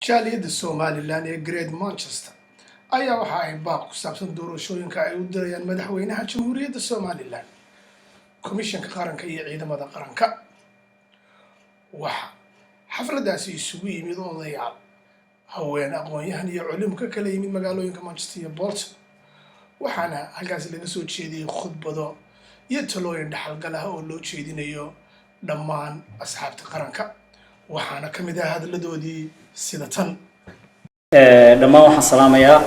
jaaliyadda Somaliland ee Great Manchester ayaa waxa ay baaq ku saabsan doorashooyinka ay u dirayaan madaxweynaha Jamhuuriyadda Somaliland komishanka qaranka iyo ciidamada qaranka waxa xafladaasi isugu yimid odayaal haween aqoon-yahan iyo culim ka kala yimid magaalooyinka Manchester iyo Bolton waxaana halkaas laga soo jeediyay khudbado iyo talooyin dhaxalgal ah oo loo jeedinayo dhammaan asxaabta qaranka waxaana kamid ah hadaladoodii sida tan dhammaan waxaan salaamayaa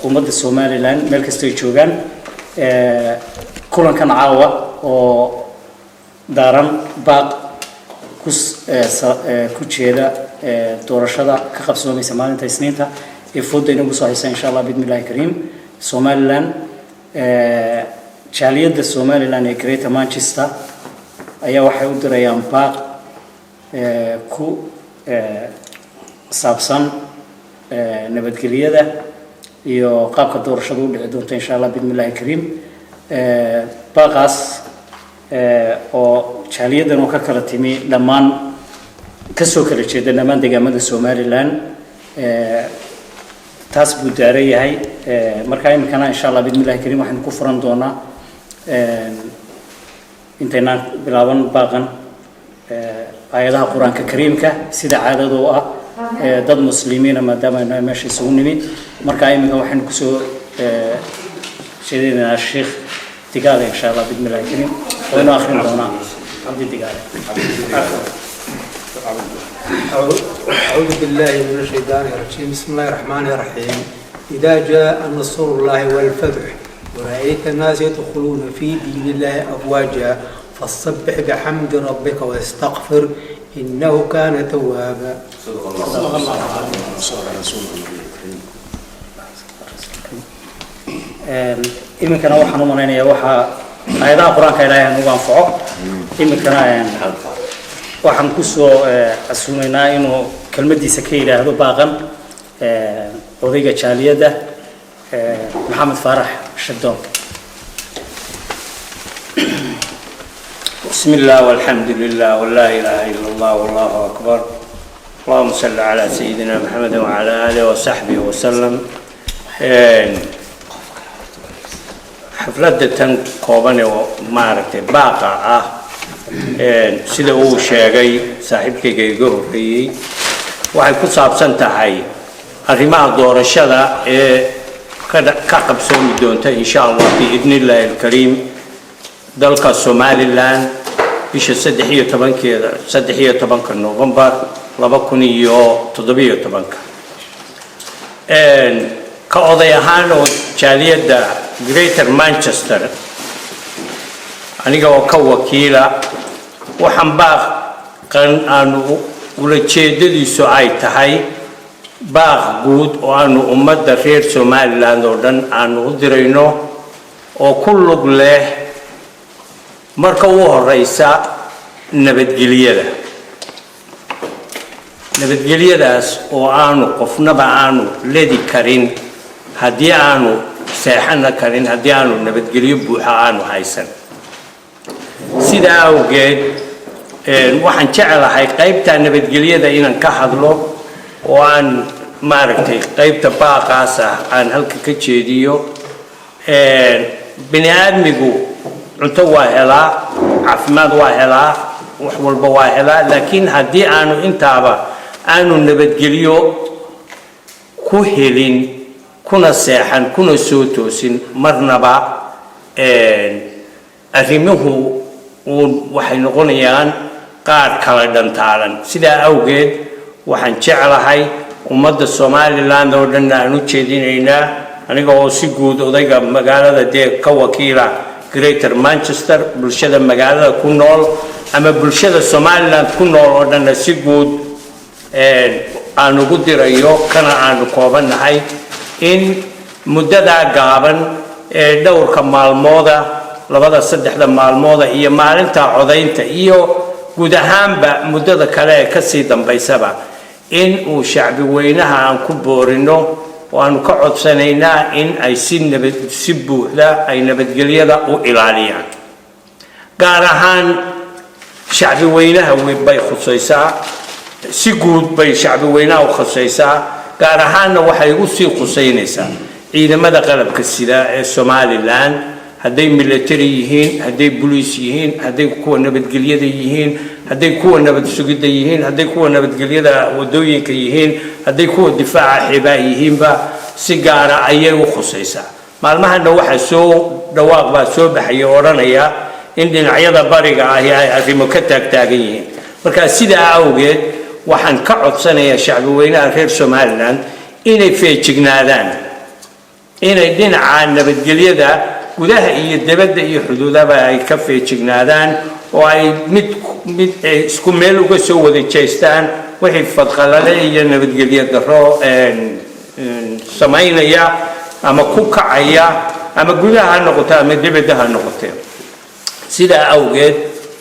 ummadda Somaliland meel kasta ay joogaan kulankan caawa oo daaran baaq ku jeeda doorashada ka qabsoomaysa maalinta Isniinta ee fooda inagu soo haysa insha Allah bidmillaahi kariim Somaliland jaaliyadda Somaliland ee Great Manchester ayaa waxay u dirayaan baaq ku saabsan nabadgelyada iyo qaabka doorashadu u dhici doonto insha Allah bidmillaahi kariim baaqaas oo jaaliyadan oo ka kala timi dhammaan kasoo kala jeeda dhammaan deegaamada Somaliland taas buu daaray yahay marka imikana insha Allah bidmillaahi kariim waxaan ku furan doonaa intayna bilaaban baaqan ayadaha quraanka kariimka sida caadada oo ah dad muslimiin maadaama ay meesha isugu nimid marka imika waxaan ku soo sheedeynaa sheekh tigaale insha Allah bidmillaahi kariim oo inoo akhrin doona abdi tigaale أعوذ بالله من الشيطان الرجيم بسم الله الرحمن الرحيم إذا جاء نصر الله والفتح ورأيت الناس يدخلون في دين الله أفواجا فسبح بحمد ربك واستغفر إنه كان توابا صدق الله إمكنا وحنا منينا وحى هذا القرآن كإلهي نوع فوق إمكنا وحنا كسو أسمعنا إنه كلمة دي سكيلة هذا باغن وذيك شالية ده محمد فرح شدون بسم الله والحمد لله ولا إله إلا الله والله أكبر اللهم صل على سيدنا محمد وعلى آله وصحبه وسلم حفلة كوبانة ومعركة باقعة سيدا هو شاقي صاحبك جيجوه فيه waxay ku saabsan tahay arrimaha doorashada ka qabsoomi doonta insha Allah biidnillaahi alkariim dalka Somaliland bisha 13 November 2017 ka oday ahaan oo jaaliyadda Greater Manchester aniga oo ka wakiila waxaan baaqan aanu ulajeedadiisu ay tahay baaq guud oo aanu ummadda reer Somaliland oo dhan aanu u dirayno oo ku lug leh marka uu horeysa nabadgelyadaas oo aanu qofnaba aanu leedi karin haddii aanu seexana karin haddii aanu nabadgelyo buuxa aanu haysan sida awgeed waxaan jecelahay qaybta nabadgelyada inaan ka hadlo oo aan maaragtay qaybta baaqaas ah aan halka ka jeediyo bini aadmigu cunto waa helaa caafimaad waa helaa wax walba waa helaa laakiin haddii aanu intaaba aanu nabadgelyo ku helin kuna seexan kuna soo toosin marnaba arrimuhu waxay noqonayaan qaar kala dhantaalan sidaa awgeed waxaan jecelahay ummadda Somaliland oo dhan aan u jeedinaynaa aniga oo si guud odayga magaalada ka wakiila Greater Manchester bulshada magaalada ku nool ama bulshada Somaliland ku nool oo dhan si guud aan ugu dirayo kana aan koobanahay in muddada gaaban ee dhowrka maalmooda labada saddexda maalmooda iyo maalinta codaynta iyo guud ahaanba muddada kale ee ka sii dambaysaba in uu shacbi weynaha aan ku boorino oo aan ka codsanaynaa in ay si buuxda ay nabadgelyada u ilaaliyaan gaar ahaan shacbi weynaha bay khusaysaa si guud bay shacbi weynaha u khusaysaa gaar ahaanna waxay u sii khusaynaysaa ciidamada qalabka sida ee Somaliland hadday military yihiin hadday police yihiin hadday kuwa nabadgelyada yihiin hadday kuwa nabad sugidda yihiin hadday kuwa nabadgelyada wadooyinka yihiin hadday kuwa difaaca xibaa yihiinba si gaar ah ayay u khusaysaa maalmahan waxa soo dhawaaq baa soo baxay oranaya in dhinacyada bariga ah ay arrimo ka taagtaagan yihiin marka sidaa awgeed waxaan ka codsanayaa shacbi weynaha reer Somaliland inay feejignaadaan inay dhinaca nabadgelyada gudaha iyo dibadda iyo xuduudaba ay ka feejignaadaan oo ay mid isku meel uga soo wada jeestaan wixii fadqalale iyo nabadgelyo darro samaynaya ama ku kacaya ama gudaha noqoto ama dibadda ha noqotee sidaa awgeed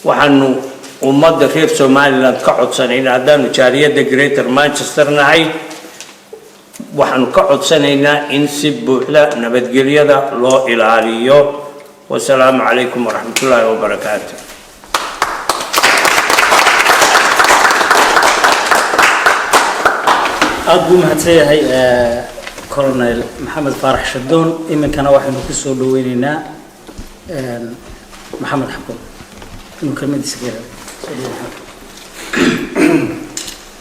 waxaanu ummadda reer Somaliland ka codsanaynaa haddaanu jaariyadda Greater Manchester nahay waxaanu ka codsanaynaa in si buuxda nabadgelyada loo ilaaliyo wasalaamu calaykum waraxmatullaahi wabarakaatuh aad buu mahadsanyahay Colonel Maxamed Faarax Shadoon iminkana waxaynu ku soo dhaweynaynaa محمد حكوم إنه كلمة سكيرة.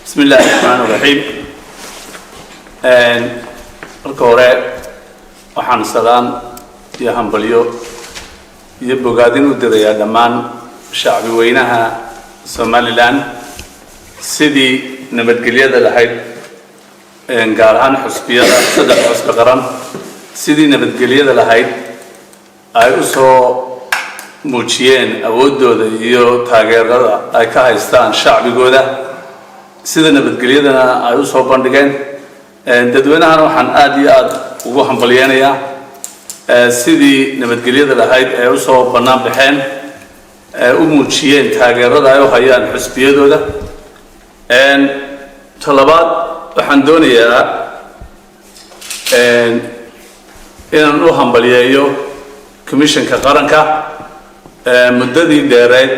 بسم الله الرحمن الرحيم. الكورة وحن السلام يا همبليو يبقادين ودريا دمان شعبي وينها سوماليلاند سيدي نبتقليا ده لحيد قارهان حسبيا صدق حسب قرن سيدي نبتقليا ده لحيد أيوسو muujiyeen awoodooda iyo taageerada ay ka haystaan shacbigooda sida nabadgelyadana ay u soo bandhigeen dadweynahan waxaan aad iyo aad ugu hambalyeeynaya sidii nabadgelyada lahayd ee u soo banaan baxeen u muujiyeen taageerada ay u hayaan xisbiyadooda talabaad waxaan doonayaa inaan u hambalyeeyo komishanka qaranka muddadii dheereed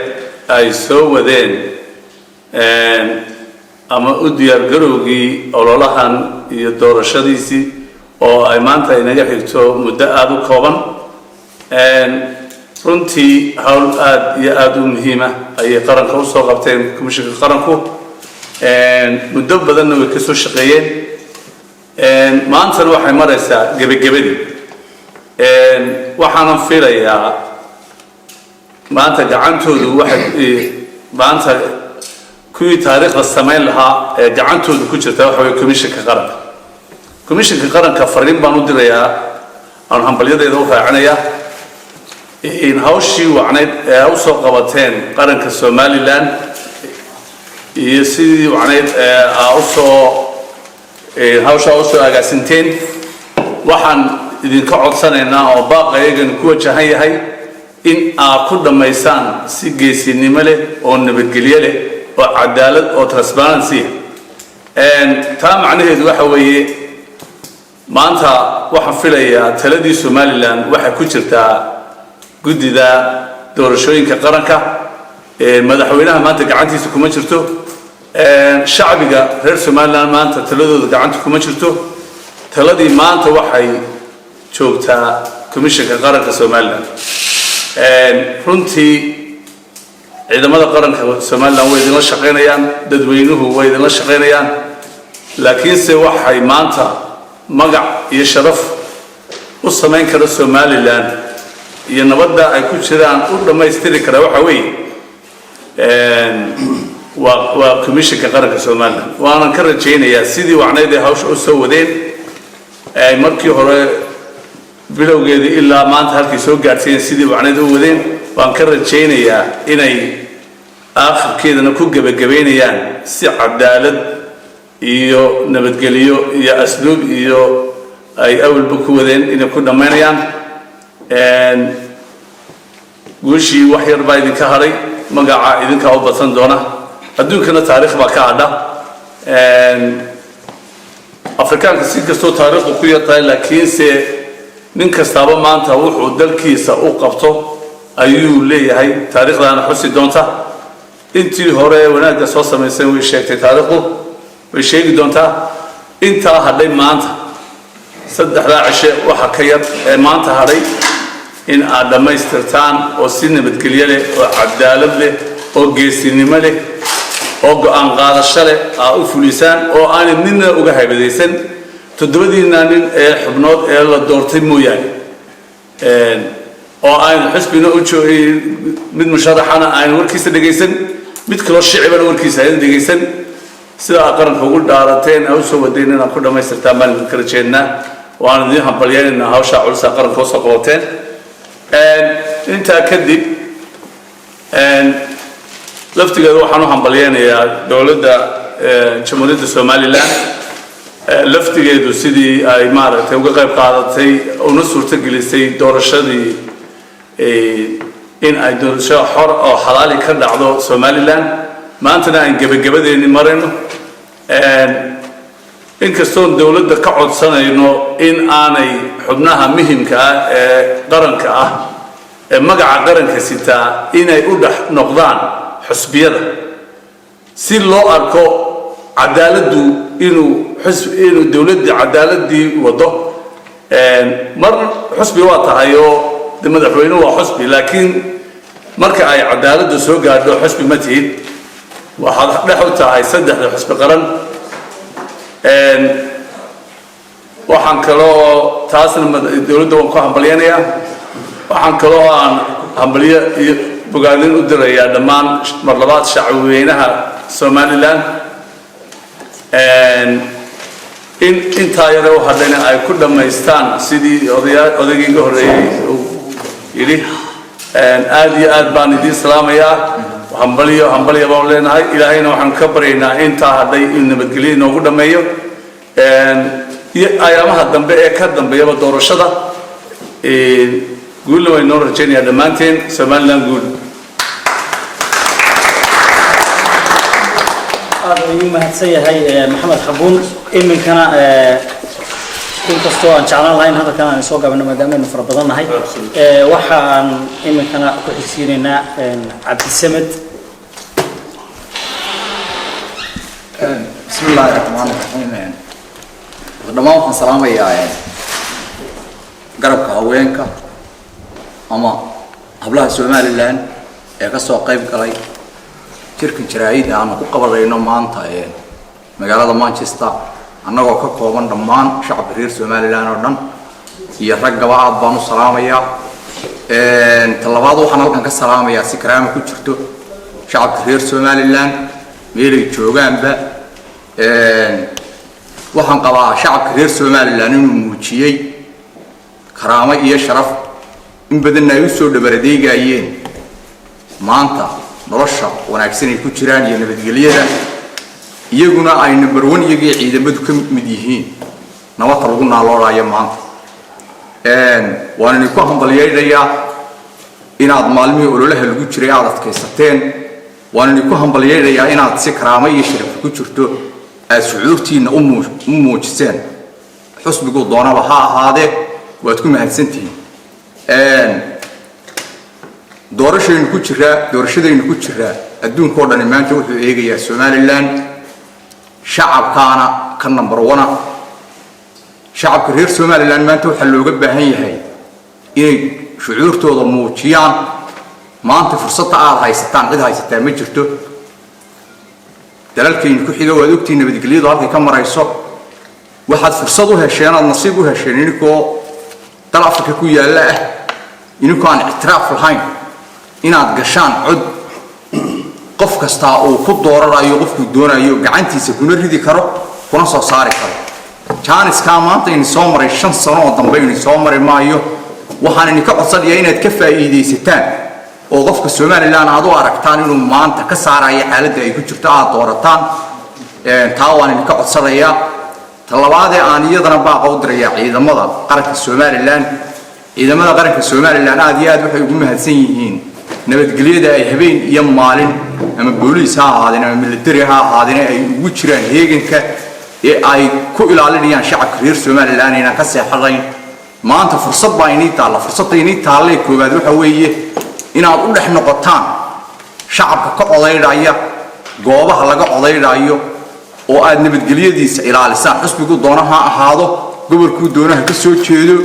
ay soo wadeen ama u diyaargarowgii ololahan iyo doorashadiisii oo ay maanta inaga xigto muddo aada u kooban runtii hawl aad iyo aada u muhiima ayay qaranka usoo qabteen komishanka qaranku muddo badanna way ka soo shaqeeyeen maantana waxay maraysaa gebagabadii waxaanan filayaa maanta gacantoodu waxay maanta kuwii taariikhda samayn lahaa ee gacantoodu ku jirta waxa way komishanka qaranka fariin baan u dirayaa aan hambalyadeeda u raacinayaa in hawshii wacnayd ee u soo qabateen qaranka Somaliland iyo sidii wacnayd ee hawsha u soo agaasinteen waxaan idinka codsanaynaa oo baaqaygan ku wajahan yahay in aad ku dhamaysaan si geesinimo leh oo nabadgelyo leh oo cadaalad oo transparency taa macnaheedu waxa weeye maanta waxaan filayaa taladii Somaliland waxay ku jirtaa guddida doorashooyinka qaranka madaxweynaha maanta gacantiisa kuma jirto shacbiga reer Somaliland maanta taladooda gacanta kuma jirto taladii maanta waxay joogtaa komishanka qaranka Somaliland runtii ciidamada qaranka Somaliland way idin la shaqeynayaan dadweynuhu way idin la shaqeynayaan laakiinse waxay maanta magac iyo sharaf u sameyn kara Somaliland iyo nabadda ay ku jiraan u dhameystiri kara waxa weeye waa komishanka qaranka Somaliland waanan ka rajaynayaa sidii wacnayd ee hawsha u soo wadeen markii hore bilowgeedii ilaa maanta halkii soo gaarsiiyeen sidii wacnayd u wadeen waan ka rajaynayaa inay aakhirkeedana ku gabagabeynayaan si cadaalad iyo nabadgelyo iyo asluub iyo ay awalba ku wadeen inay ku dhammaynayaan guushii wax yar baa idinka hadhay magaca idinkaa u badsan doona adduunkana taariikh baa ka hadha afrikaanka si kastoo taariikhdu ku yartahay laakiinse nin kastaaba maanta wuxuu dalkiisa u qabto ayuu leeyahay taariikhdaana xusi doonta intii hore wanaagga soo samaysan way sheegtay taariikhdu way sheegi doontaa intaa hadhay maanta saddexdaa cishe waxa ka yar ee maanta hadhay in aad dhammaystirtaan oo si nabadgelyo leh oo cadaalad leh oo geesinimo leh oo go'aan qaadasho leh aad u fulisaan oo aanay nina uga haybadaysan toddobadiina nin ee xubnood ee la doortay mooyaane oo aynu xisbina u joogin mid musharaxana aynu warkiisa dhegaysan mid kaloo shicibana warkiisa aynu dhegaysan sida qaranka ugu dhaarateen ay u soo wadeen inaad ku dhammaystirtaan baan idin kala jeednaa waan idin hambalyeynaa hawsha culus ee qaranka soo qabateen intaa kadib laftigeeda waxaan u hambalyeynayaa dowladda jamhuuriyadda Somaliland laftigeedu sidii ay maaragtay uga qayb qaadatay una suurtagelisay doorashadii in ay doorasho xor oo xalaal ka dhacdo Somaliland maantana aan gabagabadeeni marayno inkastoo dowladda ka codsanayno in aanay xubnaha muhiimka ah ee qaranka ah ee magaca qaranka sita inay u dhax noqdaan xusbiyada si loo arko cadaaladdu inuu dowladda cadaaladii wado mar xusbi waa tahay oo madaxweynuhu waa xusbi laakiin marka ay cadaaladdu soo gaadho xusbi ma tihid waxaad dhex u tahay saddexda xusbi qaran waxaan kaloo taasna dowladda waan ku hambalyeynayaa waxaan kaloo aan hambalyo iyo bogaadin u dirayaa dhammaan mar labaad shacabweynaha Somaliland in intaa yar oo hadhayna ay ku dhammaystaan sidii odaygii ugu horeeyay yiri aad iyo aad baan idin salaamayaa hambalyo baan leenahay ilaahayna waxaan ka baryaynaa intaa hadhay in nabadgelyo noogu dhameeyo iyo ayaamaha dambe ee ka dambeeyaba doorashada guulna way noo rajaynayaa dhammaanteen Somaliland guul ayuu mahadsan yahay maxamed xabuun iminkana inkastoo aan jeclaan lahayn hadalkan aan soo gaabino maadaama aynu fara badan nahay waxaan iminkana ku xigsiinaynaa cabdisamed بسم الله الرحمن الرحيم dhammaan waxaan salaamayaa garabka haweenka ama hablaha Somaliland ee ka soo qayb galay shirkan jaraa'id aan ku qabanayno maanta magaalada Manchester annagoo ka kooban dhammaan shacabka reer Somaliland oo dhan iyo ragaba aad baan u salaamayaa talabaad waxaan halkan ka salaamayaa si karaamo ku jirto shacabka reer Somaliland meelay joogaanba waxaan qabaa shacabka reer Somaliland inuu muujiyay karaamo iyo sharaf in badan ay u soo dhabardeegayeen maanta nolosha wanaagsan ay ku jiraan iyo nabadgelyada iyaguna ay number 1 iyagii ciidamadu ka mid yihiin nabadda lagu naaloorayo maanta waan ku hambalyeeyaa inaad maalmihii ololaha lagu jiray aad adkaysateen waan ku hambalyeeyaa inaad si karaamo iyo sharaf ku jirto aad shucuurtiina u muujiseen xusbigu doonaba ha ahaadee waad ku mahadsantihiin doorashadaynu ku jiraa adduunka oo dhan maanta wuxuu eegayaa Somaliland shacabkaana ka number 1 shacabka reer Somaliland maanta waxa looga baahan yahay inay shucuurtooda muujiyaan maanta fursad aad haysataan cid haysataa ma jirto dalalkeen ku xiga waad ogtiin nabadgelyadu halkay ka marayso waxaad fursad u hesheen aad nasiib u hesheen inkoo dal Afrika ku yaala inkoo aan ictiraaf lahayn inaad gashaan cod qof kasta oo ku dooranayo qofku doonayo gacantiisa kuna ridi karo kuna soo saari karo chance ka maanta in soo maray 5 sano oo dambe in soo maray maayo waxaan idinka codsanayaa inaad ka faa'iideysataan oo qofka Somaliland aad u aragtaan inuu maanta ka saarayo xaaladda ay ku jirto aad doorataan taa waan idinka codsanayaa talabaad aan iyadana baaq u dirayaa ciidamada qaranka Somaliland aad iyo aad waxay ugu mahadsan yihiin nabadgelyada ay habeen iyo maalin ama booliis ha ahaadeen ama military ha ahaadeen ay ugu jiraan heeganka ee ay ku ilaalinayaan shacabka reer Somaliland inaan ka seexadayn maanta fursadda inay taalo koobaad waxa weeye inaad u dhex noqotaan shacabka ka codaynaya goobaha laga codaynayo oo aad nabadgelyadiisa ilaalisaan xisbigu doona ha ahaado gobolku doonaha ka soo jeedo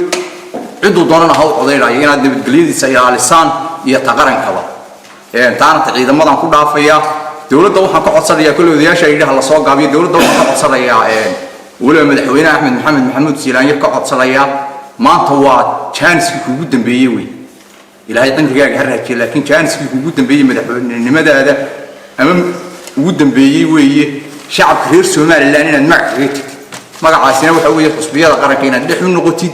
ciduu doonana ha u codaynayo inaad nabadgelyadiisa ilaalisaan iyo taqarankaba taana ciidamadan ku dhaafaya dawladda waxaan ka codsanayaa kulli odayaasha idhaha la soo gaabiyo dawladda waxaan ka codsanayaa waliba madaxweyne axmed maxamuud siilaanyo ka codsanayaa maanta waa jaaniskii kugu dambeeyey wey ilaahay cimrigaaga ha raajiyo laakiin jaaniskii kugu dambeeyey madaxweynenimadaada ama ugu dambeeyey weeye shacabka reer somaliland inaad magac kaga tagtid magacaasina waxa weeye xusbiyada qaranka inaad dhex u noqotid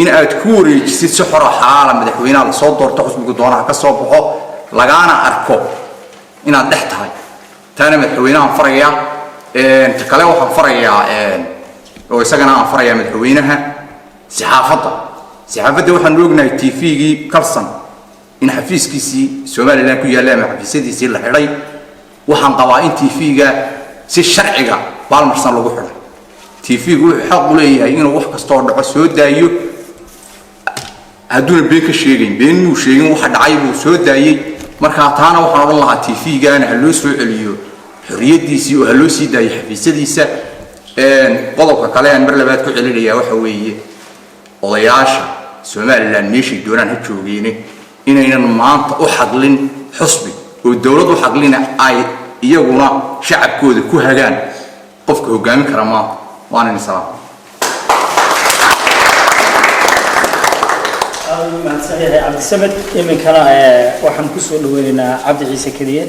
in aad ku wareejisid si xor ah xalaala madaxweynaha la soo doorto xusbiga doonaha ka soo baxo lagaana arko inaad dhex tahay taana madaxweynahan farayaa ta kale waxaan farayaa oo isagana aan farayaa madaxweynaha saxaafadda waxaan ognahay tvgii kalsan in xafiiskiisii somaliland ku yaalla ama xafiisyadiisii la xidhay waxaan qabaa in tvga si sharciga baalmarsan lagu xidhay tvgu wuxuu xaq u leeyahay inuu wax kastoo dhaco soo daayo hadduuna been ka sheegayn been inuu sheegin waxa dhacay buu soo daayey markaa taana waxaan odhan lahaa tvgana ha loo soo celiyo xorriyadiisii oo ha loo sii daayo xafiisyadiisa qodobka kale aan mar labaad ku celinayaa waxa weeye odayaasha somaliland meeshay doonaan ha joogeene inaynan maanta u xadlin xusbi oo dawlad u xadlina ay iyaguna shacabkooda ku hagaan qofka hogaamin kara maanta waana salaam عبد السمد يمكن كان وحن كسر لوينا عبد العيسى كريه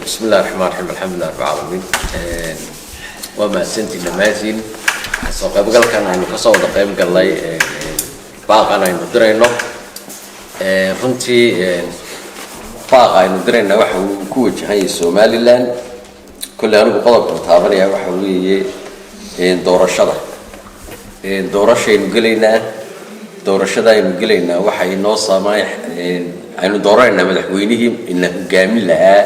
بسم الله الرحمن الرحيم الحمد لله رب العالمين وما سنتي نمازين سوق بقول كان إنه كسر دقيم قال لي باقي أنا إنه درينا رنتي باقي إنه درينا واحد كوج هاي الصومالي لان كل أنا بقولك متابعين واحد دور الشرع دور الشيء نقولينا doorashada aynu gelaynaa waxay noo saamaay aynu dooraynaa madaxweynihii in hogaami lahaa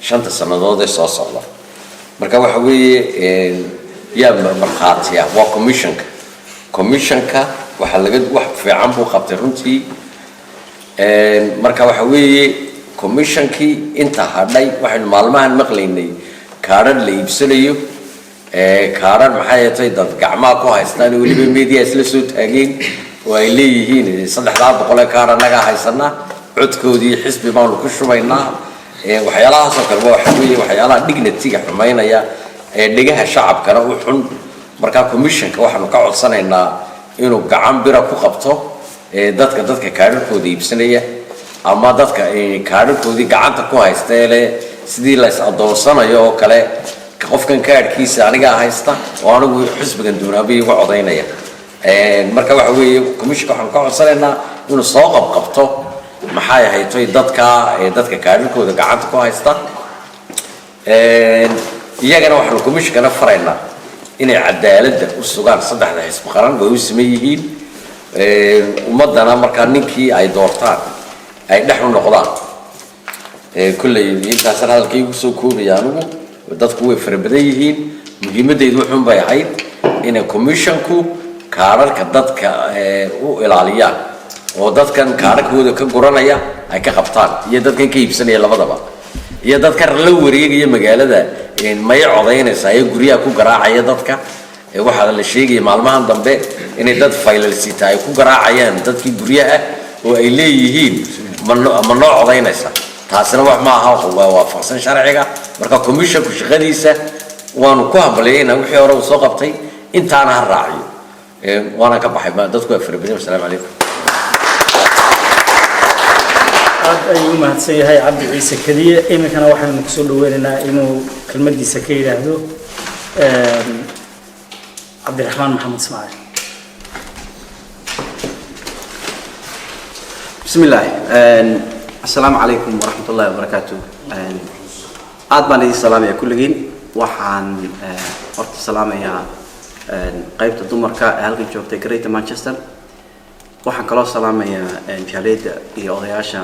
5 sanadood ee soo socda marka waxa weeye yaa markhaatiya waa commissionka waxa laga wax fiican buu qabtay runtii marka waxa weeye commissionkii inta hadhay waxaynu maalmahan maqlaynay kaarar la iibsanayo kaarar maxay tahay dad gacmaha ku haystaan waliba media isla soo taageen way leeyihiin 300 kaar anaga haysana codkoodii xisbi baan ku shubaynaa waxyaalahaas oo kale waxa weeye waxyaalaha dignity-ga xumaynaya dhigaha shacabkana u xun marka commissionka waxaanu ka codsanaynaa inuu gacan bira ku qabto dadka kaararkooda iibsanaya ama dadka kaararkoodii gacanta ku haysta sidii la is adoonsanayo oo kale qofkan kaarkiisa aniga haysta oo anigu xisbigan doonaabii uga codaynaya marka waxa weeye commissionka waxaan ka codsanaynaa inuu soo qabto maxay haytay dadka kaararkooda gacanta ku haysta iyagana waxaan commissionkana faraynaa inay cadaaladda u sugaan saddexda xisbi qaran way u sameeyeen ummadana marka ninkii ay doortaan ay dhex u noqdaan kullay intaas halkii ugu soo koobaya anigu dadku way farabadan yihiin muhiimadeedu wuxuun bay ahayd inay commissionku kaararka dadka u ilaaliyaan oo dadkan kaararkooda ka guranaya ay ka qabtaan iyo dadkan ka iibsanaya labadaba iyo dadka la wareegaya magaalada may codaynaysa ay guriyaha ku garaacaya dadka waxa la sheegay maalmahan dambe inay dad faylal sita ay ku garaacayaan dadkii guriyaha oo ay leeyihiin ma noo codaynaysa taasina wax ma aha waa waafaqsan sharciga marka commissionku shaqadiisa waanu ku hambalyeynaa wixii hore uu soo qabtay intaana ha raaciyo وانا كبحي dadku waa farabadan السلام عليكم ayuu mahadsan yahay cabdi ciise kaliye iminkana waxaan ku soo dhaweynaynaa inuu kelmadiisa ka yiraahdo cabdiraxmaan maxamed ismaaciil بسم الله السلام عليكم ورحمة الله وبركاته أدبان لي السلام يا كلين وحن أرد السلام يا qaybta dumarka ee halkan joogtay Greater Manchester waxaan kaloo salaamayaa jaaliyada iyo odayaasha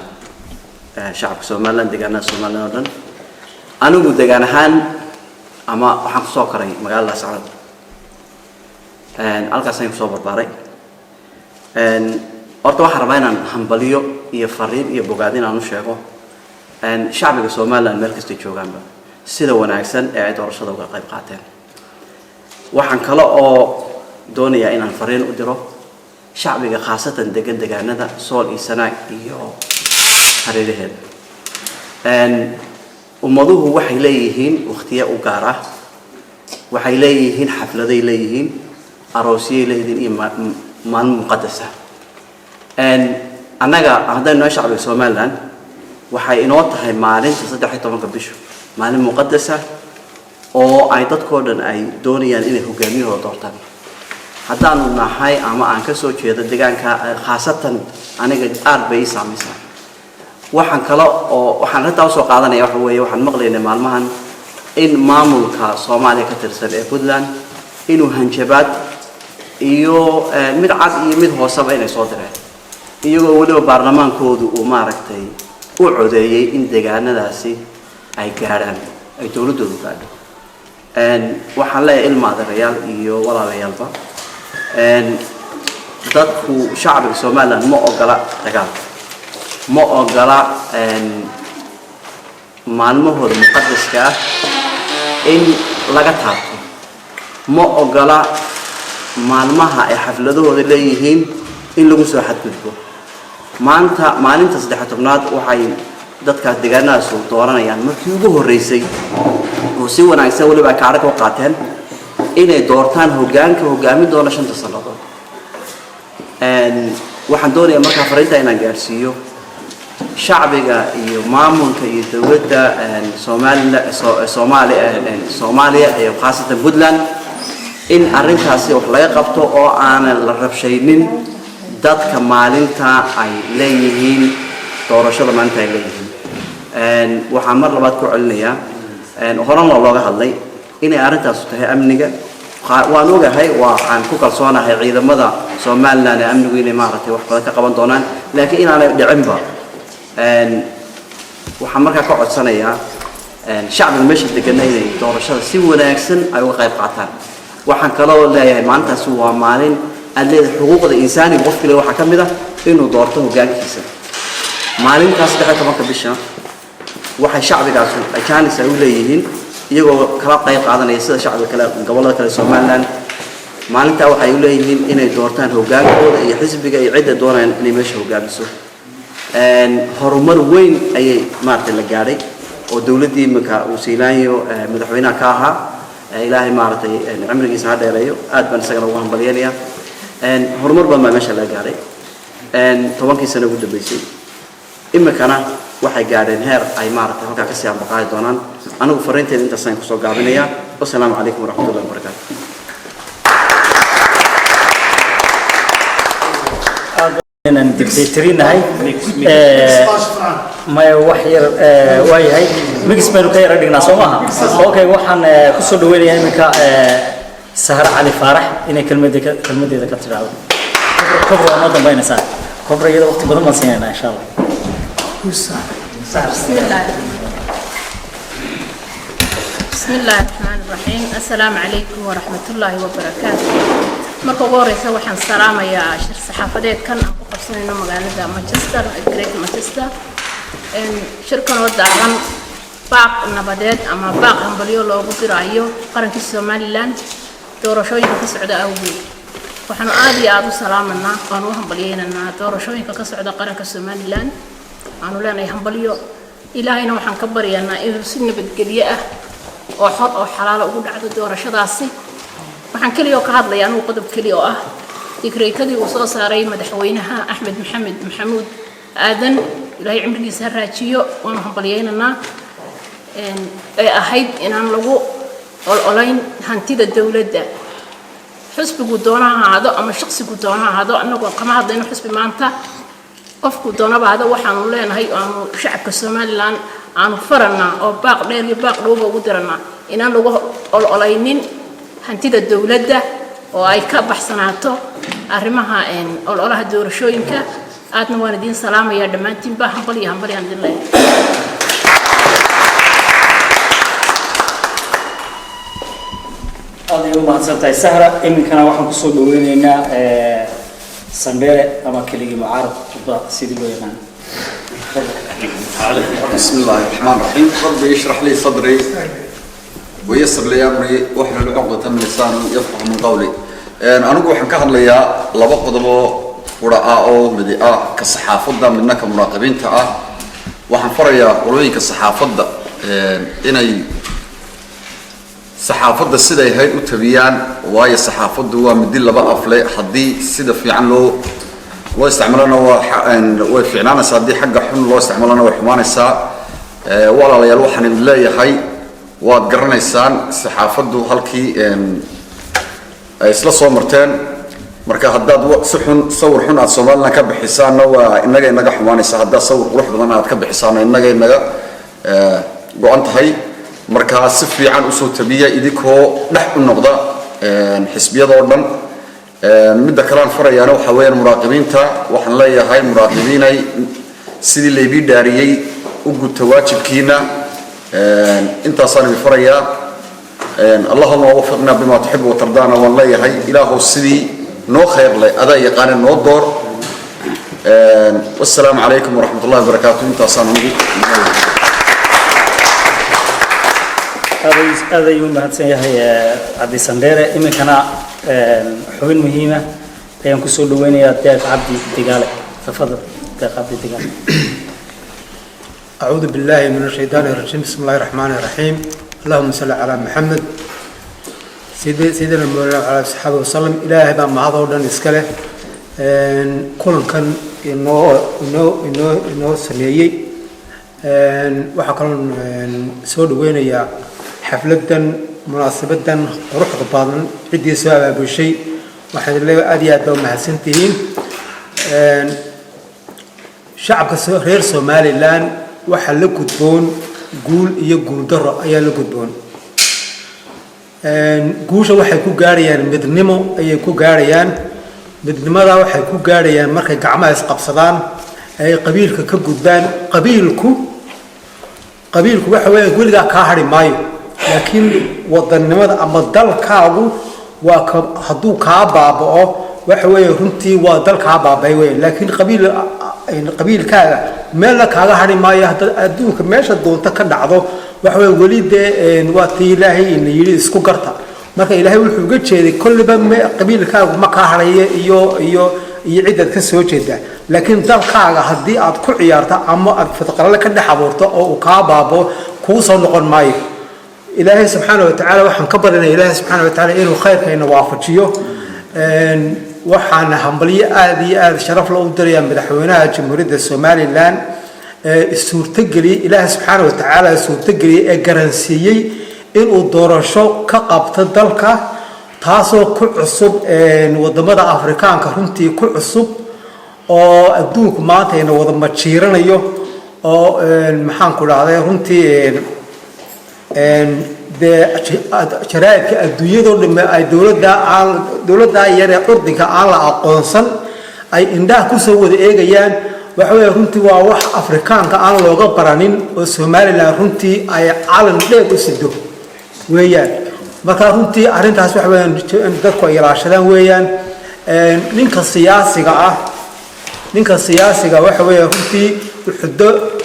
shacabka Soomaaliland deegaanada Soomaaliland oo dhan anigu deegaan ahaan ama waxaan ku soo koray magaalada Sacad halkaas ayaan ku soo barbaaray horta waxaan rabaa inaan hambaliyo iyo fariin iyo bogaadin aan u sheego shacbiga Soomaaliland meel kasta joogaanba sida wanaagsan ee ay doorashada uga qayb qaateen waxaan kale oo doonayaa inaan fariin u diro shacbiga khaasatan deegaanada Sool iyo Sanaag iyo hareeraheeda ummaduhu waxay leeyihiin waqtiyo u gaar ah waxay leeyihiin xafladay leeyihiin aroosiyay leeyihiin iyo maalmo muqaddas ah annaga haddaynu shacbiga Soomaaliland waxay inoo tahay maalinta 13 bisha maalin muqaddas ah oo ay dadkoo dhan ay doonayaan inay hogaamiyahooda doortaan haddaanu nahay ama aan ka soo jeedo deegaanka khaasatan aniga aad bay saamaysaa waxaan kale oo waxaan runtaa soo qaadanaya waxa weeye waxaan maqlaynay maalmahan in maamulka Soomaaliya ka tirsan ee Puntland inuu hanjabaad iyo mid cad iyo mid hoosaba inay soo direen iyagoo waliba baarlamaankoodu uu maaragtay u codeeyay in deegaanadaasi ay gaaraan ay dawladoodu gaadho waxaan leeyahay ilma adeerayaal iyo walaalayaalba dadku shacbiga Soomaaliland ma ogola dagaal ma ogola maalmahooda muqaddaska ah in laga taabto ma ogola maalmaha ay xafladahooda leeyihiin in lagu soo xadgudbo maanta maalinta 13aad waxay dadka deegaanadaas u dooranayaan markii ugu horeysay oo si wanaagsan waliba ka arag oo qaateen inay doortaan hogaamin doona 5 sanadood waxaan doonayaa markaa fariinta inaan gaarsiiyo shacbiga iyo maamulka iyo dawladda Soomaaliya iyo khaasatan Puntland in arrintaasi wax laga qabto oo aan la rabshaynin dadka maalinta ay leeyihiin doorashada maanta ay leeyihiin waxaan mar labaad ku celinayaa horan looga hadlay inay arrintaas tahay amniga waan ogahay waxaan ku kalsoonahay ciidamada Soomaaliland ee amnigu inay maaragtay wax badan ka qaban doonaan laakiin inaanay dhicinba waxaan markaa ka codsanayaa shacbiga meesha degan inay doorashada si wanaagsan ay uga qayb qaataan waxaan kaloo leeyahay maalintaas waa maalin aad leedahay xuquuqda insaaniga qofkii waxa ka mid ah inuu doorto hoggaankiisa maalintaas 13 bisha waxay shacbigaas ajaanis ay u leeyihiin iyagoo kala qayb qaadanaya sida shacbiga kale gobolada kale Soomaaliland maalinta waxay u leeyihiin inay doortaan hoggaankooda iyo xisbiga iyo cidda doonayaan inay meesha hoggaamiso horumar weyn ayay maartay la gaaray oo dawladii marka uu Siilaanyo madaxweynaha ka ahaa ilaahay maartay cimrigiisa ha dheereeyo aad baan isagana ugu hambalyeynaya horumar badan meesha la gaaray 10 sano ugu dambeysay imikana waxay gaareen heer ay maartay halka ka sii ambaqaadi doonaan anigu fariinteeda intaas aan ku soo gaabinaya wassalaamu calaykum waraxmatullaahi wabarakaatuh inaan dictatorinahay ma wax yar waayahay mix baynu ka yara dhignaa soo maaha okay waxaan ku soo dhaweynayaa iminka Sahar Ali Faarax inay kelmadeeda ka tiraahdo kobra ma dambaynaysaa kobra iyada waqti badan ma siinayna insha Allah بسم الله الرحمن الرحيم السلام عليكم ورحمة الله وبركاته marka ugu horeysa waxaan salaamayaa shir saxaafadeed kan aan ku qabsanayno magaalada Manchester Great Manchester shirkan oo daaran baaq nabadeed ama baaq hambalyo loogu dirayo qaranka Soomaaliland doorashooyinka ka socda awgeed waxaan aad iyo aad u salaamanaa oo u hambalyeynaa doorashooyinka ka socda qaranka Soomaaliland aanu leenahay hambalyo ilaahayna waxaan ka baryaynaa inuu si nabadgelyo ah oo xor oo xalaal ugu dhacdo doorashadaasi waxaan kaliya ka hadlayaa anigu qodob kaliya oo ah digreetadii uu soo saaray madaxweynaha Axmed Maxamed Maxamuud aadan ilaahay cimrigiisa raajiyo waan hambalyeynaa ay ahayd inaan lagu olayn hantida dawladda xisbigu doonaha ahaado ama shakhsigu doonaha ahaado anagoo kama hadlayno xisbi maanta qofku doonaba hada waxaanu leenahay aanu shacabka Soomaaliland aanu farana oo baaq dheer iyo baaq dhow ugu dirana inaan lagu olaynin hantida dawladda oo ay ka baxsanaato arrimaha ololaha doorashooyinka aadna waan idin salaamayaa dhamaantiin baa hambalyo aan idin leeyahay adiga ma hadsantahay Sahra iminkana waxaan ku soo dhaweynaynaa sandere ama keligii mucaarad sidii loo yaqaan. بسم الله الرحمن الرحيم ربي اشرح لي صدري ويسر لي امري واحلل عقدة من لساني يفقه من قولي anigu waxaan ka hadlayaa laba qodob oo qura ah oo mid ah ka saxaafadda midna ka muraaqibiinta ah waxaan farayaa qolooyinka saxaafadda inay saxaafadda siday ahayd u tabiyaan waayo saxaafaddu waa mid laba afle haddii sida fiican loo isticmaalana way fiicnaanaysaa haddii xagga xun loo isticmaalana way xumaanaysaa walaalayaal waxaan idin leeyahay waad garanaysaan saxaafaddu halkii ay isla soo marteen marka haddaad si xun sawir xun aad Soomaaliland ka bixisaana waa inaga xumaanaysaa haddaad sawir qurux badan aad ka bixisaana inaga go'an tahay marka si fiican u soo tabiya idinkoo dhex u noqda xisbiyada oo dhan midda kale aan farayaana waxa weeyaan muraaqibiinta waxaan leeyahay muraaqibiinay sidii leebi dhaariyay u guta waajibkiina intaasaan idin farayaa اللهم وفقنا بما تحب وترضانا والله يحي إله السدي نو خير لي أدا يقان نو دور والسلام عليكم ورحمة الله وبركاته انت صانعي هذا يوم هاتسن يحيى عبد سندير إما كان حوين مهمة أيام كسول وين يا ديك عبد دجالة تفضل ديك عبد دجالة أعوذ بالله من الشيطان الرجيم بسم الله الرحمن الرحيم اللهم صل على محمد سيدنا مولانا على الصحابة وسلم إلهي بان معاذ ودن إسكاله كل كان إنه سميعي وحكرون سود وين يا حفلة مناسبة روح قباضا عدي سواء بشيء واحد اللي أديات لو محسنتين شعب غير سومالي لان وحلق كتبون قول يقول درة أيه لقدون قوشة واحد كو قاريان مدنمو أيه كو قاريان مدنمو ذا واحد كو قاريان مركي قعما يسقب صدان أي قبيلك كقدان قبيلكو واحد يقول ذا كاهري مايو لكن وضنمو ذا أما الدل كاغو وهدو كابابو واحد يهنتي ودل كابابو لكن قبيل كذا مالك هذا هري ما يهدونك ماشى دون تكدعضه وحوي وليد واتي إلهي إن يريد سكوكرتا ما كان إلهي والحجج شيء كل بم قبيل كذا ما كهري يو يعدد كسوة ده لكن ذا كذا هدي أد كل عيارته أما فتقرأ لك إن حبورته أو كابابه كوسا نقول ماي إلهي سبحانه وتعالى وحن كبرنا إلهي سبحانه وتعالى إنه خير كأنه وافجيه waxaana hambalyo aad iyo aad sharaf loo diraya madaxweynaha jamhuuriyadda Soomaaliland suurtageliyay Ilaahay subxaanahu wa ta'aala suurtageliyay ee garansiiyay in uu doorasho ka qabto dalka taasoo ku cusub wadamada Afrikaanka runtii ku cusub oo adduunka maanta ayna wada majiiranayo oo maxaan ku raacday runtii شرائك الدنيا دول أي دولة يرى أردنك على أقونسن أي إنده كسوة إيجيان وحوي رنتي وواح أفريقيان كأن لوجا برانين وسومالي لا رنتي أي عالم ليه بسدو ويان ما كان رنتي أرنت هسه حوي ندركوا يراشلان ويان نينك السياسي وحوي رنتي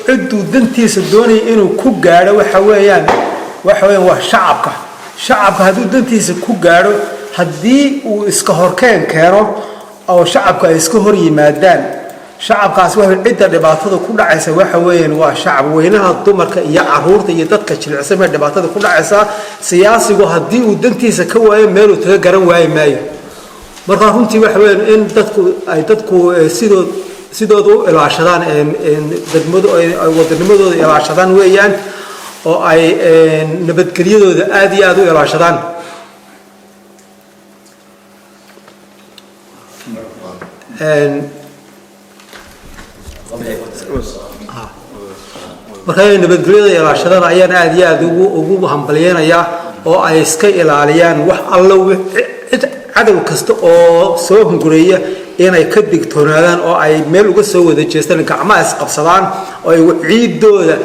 عدو دنتي سدوني إنه كوجارة وحويان waxaween waa shacabka haduu dantiisa ku gaaro hadii uu iska horkeen keeno oo shacabka ay iska hor yimaadaan shacabkaas waxa cidda dhibaatada ku dhacaysa waxa weeyaan waa shacab weynaha dumarka iyo caruurta iyo dadka jilicsan ee dhibaatada ku dhacaysa siyaasigu hadii uu dantiisa ka waayo meel uu taga garan waayo maayo marka runtii waxa weeyaan in dadku sidoodu ilaashadaan dadmadu ay wadanimadooda ilaashadaan weeyaan oo ay nabadgelyadooda aad iyo aad u ilaashadaan marka nabadgelyada ilaashadaan ayaan aad iyo aad ugu hambalyeynaya oo ay iska ilaaliyaan wax alla cadow kasta oo soo hungureeya inay ka digtoonaadaan oo ay meel uga soo wada jeestaan gacmaha isqabsadaan oo ay ciidooda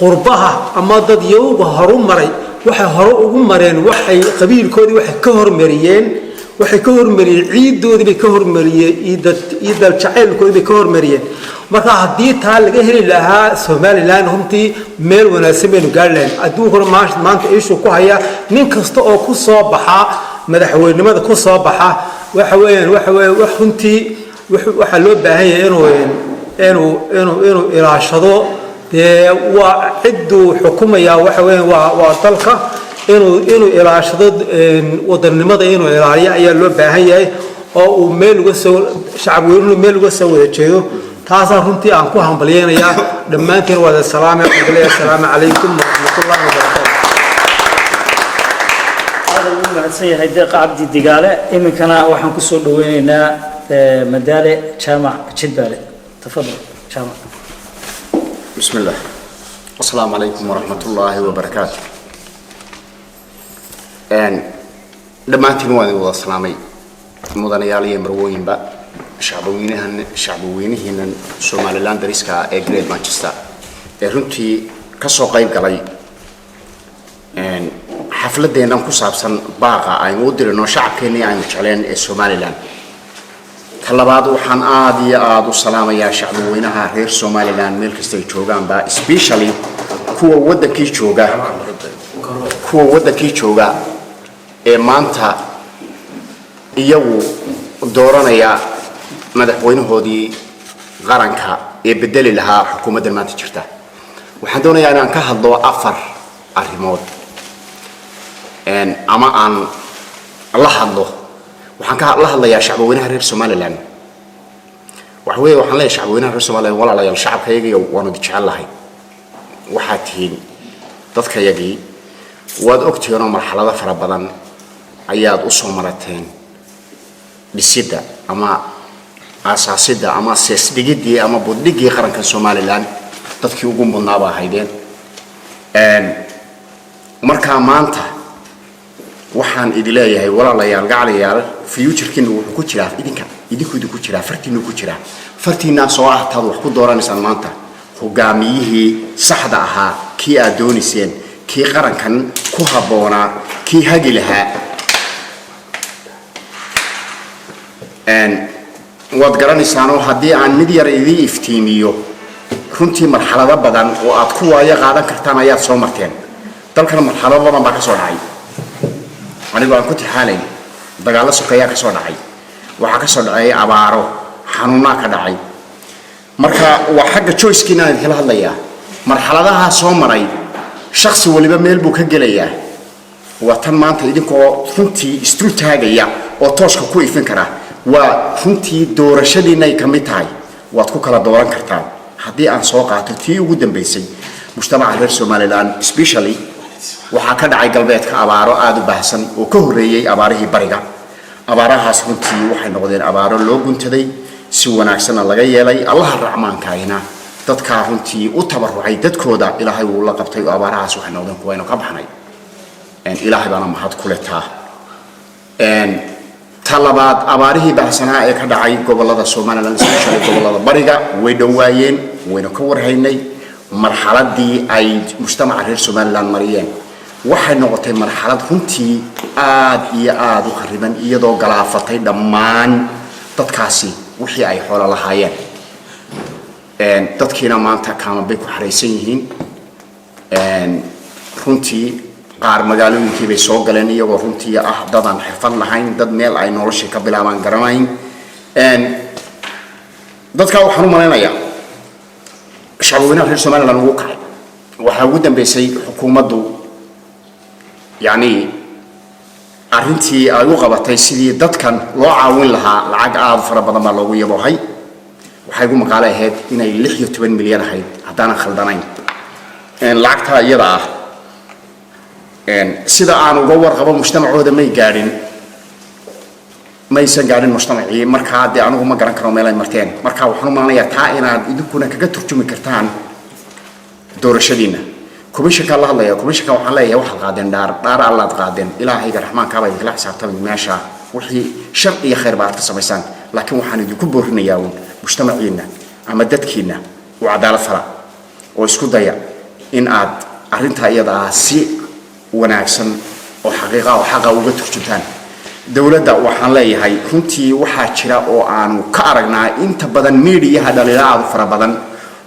qurbaha ama dad yowga horu maray waxay hore ugu mareen waxay qabiilkoodii waxay ka hormariyeen waxay ka hormariyeen ciidoodii bay ka hormariyeen iyo dal jacaylkoodii bay ka hormariyeen marka haddii taa laga heli lahaa Somaliland runtii meel wanaagsan baynu gaari lahayn adduunkuna maanta ishu ku haya nin kasta oo ku soo baxa madaxweynimada ku soo baxa waxa weeyaan wax runtii waxa loo baahan yahay inuu ilaashado waa ciddu xukumaya waxa weeyaan waa dalka inuu ilaashado wadannimada inuu ilaaliyo ayaa loo baahan yahay oo uu meel uga soo shacab weynuhu meel uga soo wada jeedo taasaan runtii aan ku hambalyeynaya dhammaantiin wada salaam calaykum waraxmatullaahi wabarakaatu هذا المعسي هيدا قاعد دجالة إمكاننا وحنا كسر دوينا مدالة جامع جدالة تفضل جامع بسم الله السلام عليكم ورحمة الله وبركاته لما تنوان وضع السلامي مدن يالي مروين با شعبوينهن سوماليلاند ريسكا جريد مانشستر runtii ka soo qayb galay xafladeena ku saabsan baaqa aynu u dirino shacabkeena aynu jecleen ee Somaliland talabaad waxaan aad iyo aad u salaamayaa shacabweynaha reer Somaliland meel kasta ay joogaan ba especially kuwa wadankii jooga ee maanta iyagu dooranaya madaxweynahoodii qaranka ee bedeli lahaa xukuumadda maanta jirta waxaan doonayaa inaan ka hadlo 4 arrimood ama aan la hadlo waxaan ka hadlayaa shacabweynaha reer Somaliland waxaan leeyahay shacabweynaha reer Somaliland walaalayaal shacabkayga waanu jecelahay waxaa tihiin dadkayagii waad ogtihiin marxalado fara badan ayaad u soo marateen dhisidda ama aasaasidda ama seesdigidii ama buddigii qaranka Somaliland dadkii ugu mudnaaba ahaydeen marka maanta waxaan idin leeyahay walaalayaal gacalayaal future-kiina wuxuu ku jiraa idinku ku jiraa fartiina soo ah taad wax ku dooranaysaan maanta hogaamiyihii saxda ahaa kii aad doonayseen kii qarankan ku habboonaa kii hagi lahaa waad garanaysaan oo haddii aan mid yar idin iftiimiyo runtii marxalado badan oo aad ku waaya qaadan kartaan ayaad soo marteen dalkan marxalado badan baa ka soo dhacay anigoo aan ku tixaalayn dagaallo sokeeyaa ka soo dhacay waxaa ka soo dhacay abaaro xanuunaa ka dhacay marka waa xagga choice-kiina aan idinla hadlayaa marxaladaha soo maray shakhsi waliba meel buu ka gelayaa waa tan maanta idinkoo runtii isdul taagaya oo tooska ku ifin kara waa runtii doorashadiina ay ka mid tahay waad ku kala dooran kartaan haddii aan soo qaato tii ugu dambeysay mujtamaca reer Somaliland especially waxaa ka dhacay galbeedka abaaro aad u baahsan oo ka horeeyay abaarihii bariga abaarahaas runtii waxay noqdeen abaaro loo guntaday si wanaagsan laga yeelay allaha raxmaankaayna dadka runtii u tabarucay dadkooda ilaahay uu la qabtay abaarahaas waxay noqdeen kuwa inuu ka baxnay ilaahay baana mahad ku leeyahay talabaad abaarihii baahsanaa ee ka dhacay gobolada Somaliland especially gobolada bariga way dhawaayeen wayna ka warhaynay marxaladii ay mujtamaca reer Somaliland mariyeen waxay noqotay marxalad runtii aad iyo aad u khariban iyadoo galaafatay dhammaan dadkaasi wixii ay xoolo lahaayeen dadkiina maanta kaama bay ku xareysan yihiin runtii qaar magaalooyinkii bay soo galeen iyagoo runtii ah dad aan xirfad lahayn dad meel ay nolosha ka bilaabaan garanayn dadka waxaan u maleynayaa shacabweynaha reer Somaliland ugu kacay waxaa ugu dambeysay xukuumaddu yani arrintii ay u qabatay sidii dadkan loo caawin lahaa lacag aad fara badan baa loogu yaboohay waxay ugu maqaale ahayd inay 16 milyan ahayd haddaan khaldanayn lacagta iyada ah sida aan uga warqabo mujtamacooda maysan gaadhin mujtamacii markaa dee anigu ma garan karo meel ay marteen marka waxaan u maleynayaa taa inaad idinkuna kaga turjumi kartaan doorashadiina komishanka la hadlaya komishanka waxaan leeyahay waxa qaadeen dhaar allaad qaadeen ilaahayga raxmaanka baa idinla xisaabtamay meesha wixii shar iyo khayr baad ka samaysaan laakiin waxaan idinku boorinayaa mujtamaciina ama dadkiina oo cadaalad fara oo isku daya in aad arrinta iyada si wanaagsan oo xaqiiqa oo xaqa uga turjuntaan dowladda waxaan leeyahay runtii waxaa jira oo aanu ka aragnaa inta badan miidiyaha dhalinyarada fara badan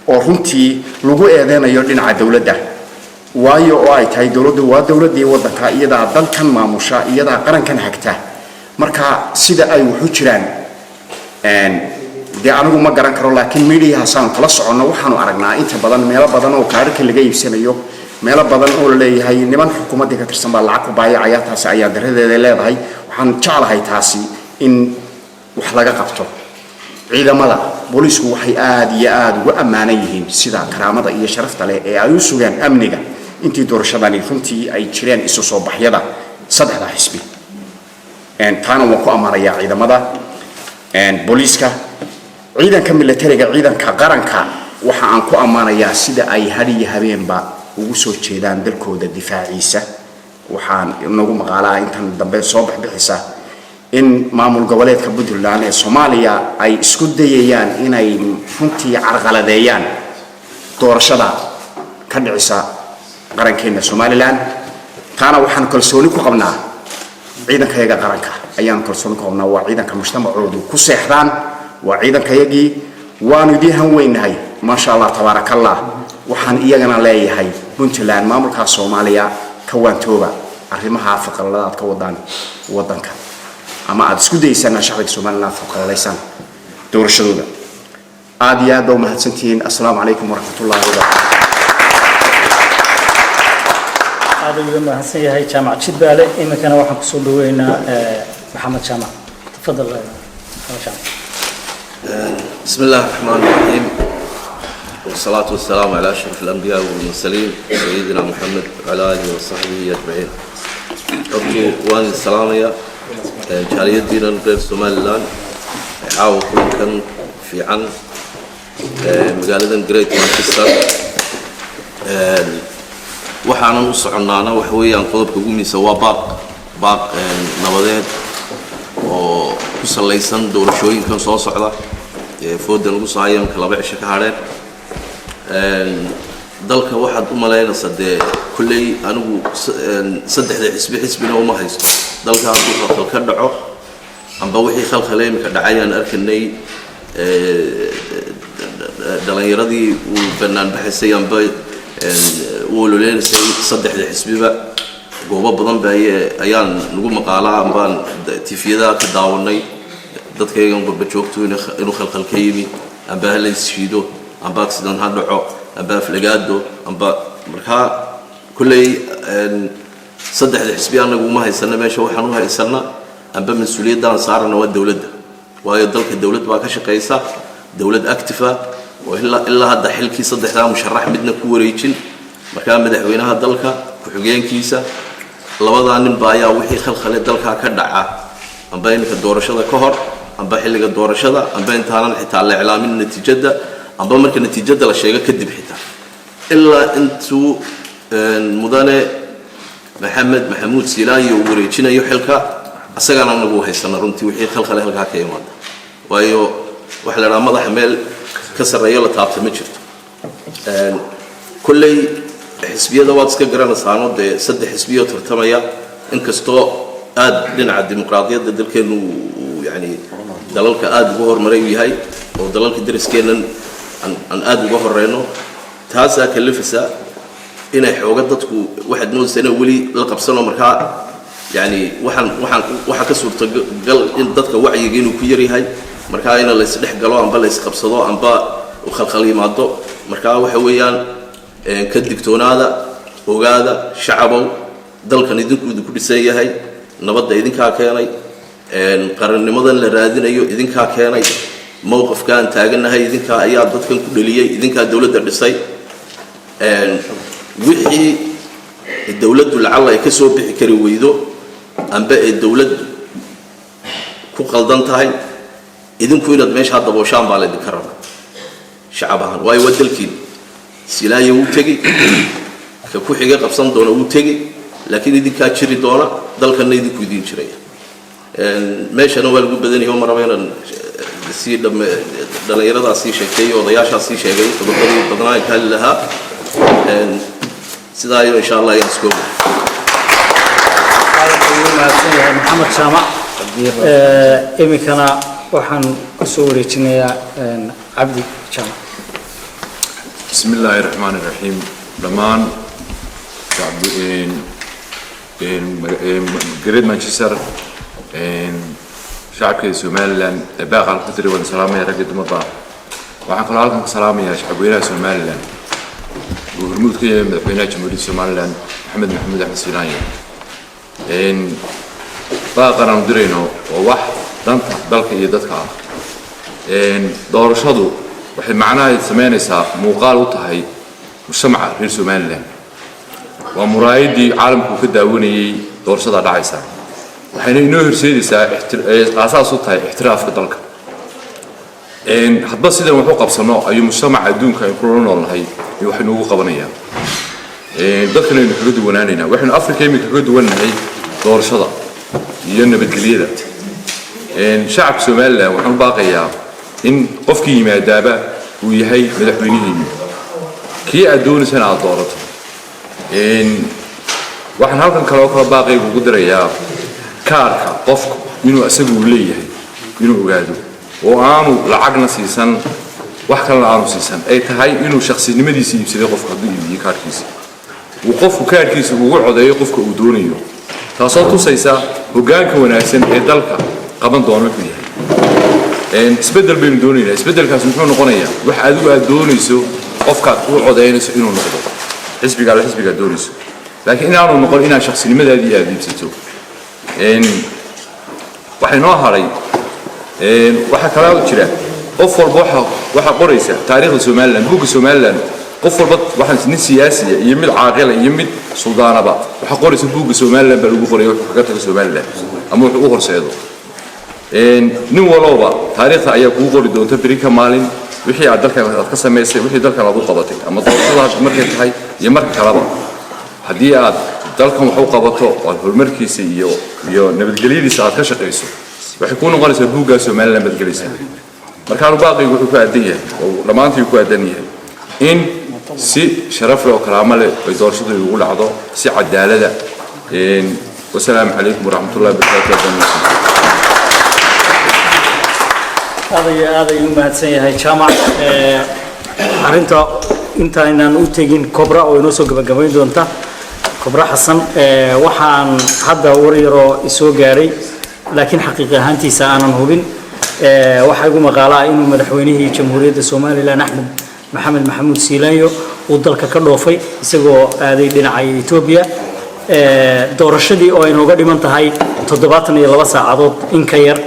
oo runtii lagu eedeynayo dhinaca dowladda waayo oo ay tahay dowladdu waa dowladii waddanka iyadaa dalkan maamusha iyadaa qarankan hagta marka sida ay wuxuu jiraan dee anigu ma garan karo laakiin miidiyahaasaan kala soconno waxaanu aragnaa inta badan meelo badan oo kaararka laga iibsanayo meelo badan oo la leeyahay niman xukuumadda ka tirsan baa lacag ku baayacaya taasi ayaa daradeeda leedahay waxaan jeclahay taasi in wax laga qabto ciidamada booliisku waxay aad iyo aad ugu ammaanan yihiin sida karaamada iyo sharafta leh ee ay u sugaan amniga intii doorashadani runtii ay jireen isu soo baxyada saddexda xisbi taana waan ku ammaanayaa ciidamada booliiska ciidanka militariga ciidanka qaranka waxa aan ku ammaanayaa sida ay hadiyo habeenba ugu soo jeedaan dalkooda difaaciisa waxaan nagu maqaalaa intan dambe soo bixisa in maamul goboleedka Puntland ee Soomaaliya ay isku dayayaan inay runtii carqaladeeyaan doorashada ka dhicisa qarankeena Somaliland taana waxaan kalsooni ku qabnaa ciidankayaga qaranka ayaan kalsooni ku qabnaa waa ciidanka mujtamacoodu ku seexdaan waa ciidankayagii waanu diihan weynahay ma sha Allah tabarakallah waxaan iyagana leeyahay Puntland maamulka Soomaaliya ka waantooba arrimaha faqradaad ka wadaan wadanka ama aad isku daysana shacabka Soomaaliland faqralaysan doorashadooda aad iyo aad u mahadsantiin assalaamu calaykum waraxmatullaahi wabarakaatuh هذا يوم هسه هاي جامعة شدبالة إما كان واحد كسول وين محمد جامع تفضل جامع. بسم الله الرحمن الرحيم والصلاة والسلام على أشرف الأنبياء والمرسلين سيدنا محمد وعلى آله وصحبه أجمعين. أرجو وان السلام يا جالية دينا غير سوماليلاند حاول كان في عن مقالة جريت مانشستر waxaan u soconaana wax weeyaan qodobka ugu miisa waa baaq nabadeed oo ku salaysan doorashooyinkan soo socda ee fooda lagu saayo laba cisho ka hadheen dalka waxaad u maleynaysaa dee kulley anigu saddexda xisbina uma haysto dalka hadduu khalkhal ka dhaco amba wixii khalkhaleemi ka dhacayaan arkanay dhalinyaradii uu bannaan baxaysay amba ولولينسي صدح الحسبيبة جواب بدن بأي أيان نقول مقالة عن بان تفيدا كداوني ضد كي يوم بتشوفتو إنه خلق الكيمي عن بهلا يسفيدو عن باكسدان هالنوع عن بفلقادو عن با مركها كله صدح الحسبية أنا نقول ما هي سنة ما شو حنوها هي سنة عن بمسؤولية ده صار نواد دولة وهي ضلك الدولة باكش قيسة دولة أكتفة وإلا هذا حلكي صدح ذا مشرح بدنا كوريتشن مكان مدحوينها دلك وحجين كيسة لبضع نبايا وحي خلخلة دلك كدعة أم بينك الدورشة كهر أم بحلك الدورشة أم بين تانا حتى على إعلام النتيجة أم بمرك النتيجة للشيء كدب حتى إلا أنتو مدانة محمود سيلاي ووريتشنا يحلك أسجنا نبوه السنة رنتي وحي خلخلة هلك كيمان ويو وحلا رمضة حمل كسر ريال تابت مجرد كلي حسبية دوات سكجران صانو ده سد حسبية ترتمية إنكستو آد لنا الديمقراطية ده دلكن يعني دلالك آد جوهر مريوي هاي أو دلالك درس كينن عن آد جوهر رينو تاسا كلفسا إن حوجتك واحد نون سنة ولي لقب سنة مركا يعني وحن كسر تقل إن ضدك وعي جينو كيري هاي مركا إن اللي يسلح قالوا عن بلا يسقب صدوا عن با وخلخلي معضو مركا وحويان كدكتونادا وقادا شعبو دلكن idinku dhisan yahay nabadda idinka keenay qarannimadan la raadinayo idinka keenay mowqifkan taaganahay idinka ayaa dadkan ku dhaliyay idinka dawladda dhisay wixii dawladdu lacag ay ka soo bixi kari weydo amba ee dawladdu ku qaldan tahay idinku inaad meesha hadda booshaan baa la idin karana shacabahan way wadalkiin سلاية وتجي كوحي جا قبضان دونا وتجي لكن إذا كاتشري دونا ضل كنا يدي كودين شرية ماشي أنا والجو بدني يوم مرة سير لما دنا يرضى سي شيء وضياش سي شيء فبضطر بدنا يكال لها سدايو إن شاء الله يسكو محمد سامع iminkana waxaan kusoo wareejinayaa cabdi jaamac. بسم الله الرحمن الرحيم لمان قريب مانشستر شعب كي سوماليلاند باقي على القدر والسلامة يا رجل مطا waxaan kaloo halkan ka salaamayaa shacabweynaha Soomaaliland oo hormuud ka yahay madaxweynaha jamhuuriyadda Soomaaliland Maxamed Maxamuud Axmed Siinaaya baaqan aan dirayno oo wax danta dalka iyo dadka ah doorashadu waxay macnaheedu sameynaysaa muuqaal u tahay mujtamaca reer Soomaaliland waa muraayadii caalamku ka daawanayay doorashada dhacaysa waxayna inoo horseedaysaa aasaas u tahay ixtiraafka dalka hadba sidan wax u qabsano ayuu mujtamaca adduunka ay ku noolnahay iyo wax inoogu qabanayaan dadkana aynu kaga duwanaanaynaa waxaynu Afrika imika kaga duwannahay doorashada iyo nabadgelyada shacabka Soomaaliland waxaan baaqayaa in qofkii yimaadaaba uu yahay madaxweynihiina kii aad doonaysana aad doorato waxaan halkan kaloo kala baaqayga ugu dirayaa kaarka qofku inuu asagu leeyahay inuu ogaado oo aanu lacagna siisan wax kalena aanu siisan ay tahay inuu shakhsinimadiisa iibsaday qofka hadduu iibiyo kaarkiisa uu qofku kaarkiisa ugu codeeyo qofka uu doonayo taasoo tusaysa hoggaanka wanaagsan ee dalka qaban doona ku yahay isbedel baynu doonaynaa isbedelkaas muxuu noqonayaa wax adigu aad doonayso qofkaad u codeynayso inuu noqdo xisbiga doonayso laakiin inaanu noqon inaad shakhsinimadaadii aad iibsato waxay noo haray waxa kala jira qof walba waxa qoraysa taariikhda Soomaaliland buugga Soomaaliland qof walba waxa nin siyaasi iyo mid caaqil iyo mid suldaanaba waxa qoraysa buugga Soomaaliland baa lagu qoray waxa ka taga Soomaaliland ama wuxuu u horseedo nin walba taariikhda ayaa kugu qori doonta bari ka maalin wixii aad dalka ka sameysay wixii dalka aad u qabatay ama doorashada markay tahay iyo marka kaleba haddii aad dalkan wax u qabato oo horumarkiisa iyo nabadgelyadiisa aad ka shaqeyso waxay ku noqonaysaa buugga Soomaaliland badgelaysa markaan baaqay wuxuu ku aadan yahay oo dhamaantii ku aadan yahay in si sharaf leh oo karaamo leh ay doorashadu ugu dhacdo si cadaalad ah wassalaamu calaykum waraxmatullaahi wabarakaatuh aad ayuu mahadsan yahay jaamac arinta intaanaan u tegin Kobra oo inoo soo gabagabayn doonta Kobra Xasan waxaan hadda war yaroo isoo gaaray laakiin xaqiiqo ahaantiisa aanan hubin waxa igu maqaalaa inuu madaxweynihii jamhuuriyadda Soomaaliland Axmed Maxamed Maxamuud Siinaaya uu dalka ka dhoofay isagoo aaday dhinaca Itoobiya doorashadii oo inooga dhiman tahay 72 saacadood in ka yar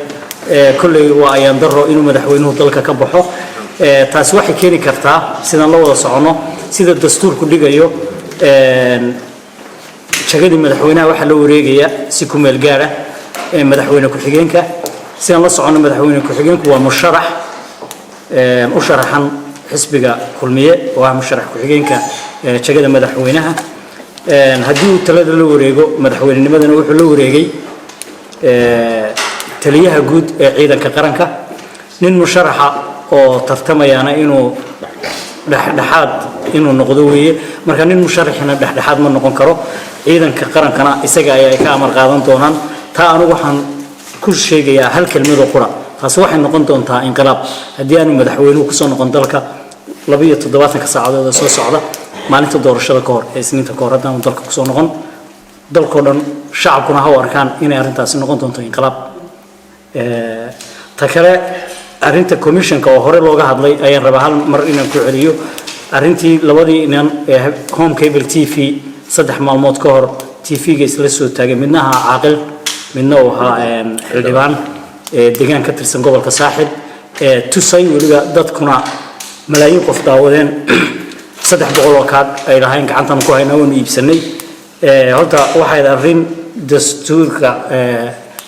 kulley waa ayaan daro inuu madaxweynuhu dalka ka baxo taas waxay keeni kartaa sidaan la wada socono sida dastuurku dhigayo shaqadii madaxweynaha waxa la wareegaya si ku meel gaar ah madaxweyne ku xigeenka sidaan la socono madaxweyne ku xigeenku waa musharax u sharaxan xisbiga kulmiye waa musharax ku xigeenka shaqada madaxweynaha haddii uu talada la wareego madaxweynenimadana wuxuu la wareegay taliyaha guud ee ciidanka qaranka nin musharaxa oo tartamayana inuu dhexdhexaad inuu noqdo weeye marka nin musharaxina dhexdhexaad ma noqon karo ciidanka qarankana isaga ay ka amar qaadan doonaan taa anigu waxaan ku sheegayaa hal kelmad oo qura taas waxay noqon doontaa inqilaab haddii aanu madaxweynuhu ku soo noqon dalka 72 saacadood soo socda maalinta doorashada ka hor ee isniinta ka hor haddaan dalka ku soo noqon dalkoo dhan shacabkuna ha u arkaan inay arrintaasi noqon doonto inqilaab ta kale arrinta commissionka oo hore looga hadlay ayaan rabaa hal mar inaan ku celiyo arrintii labadii inan ee home cable TV 3 maalmood ka hor TV-ga isla soo taagay midna ahaa caaqil midna uu ahaa xildhibaan deegaan ka tirsan gobolka Saaxil tusay waliba dadkuna malaayiin qof daawadeen 300 oo kaad ay lahayn gacantan ku haynaa oo iibsanay horta waxay arrin dastuurka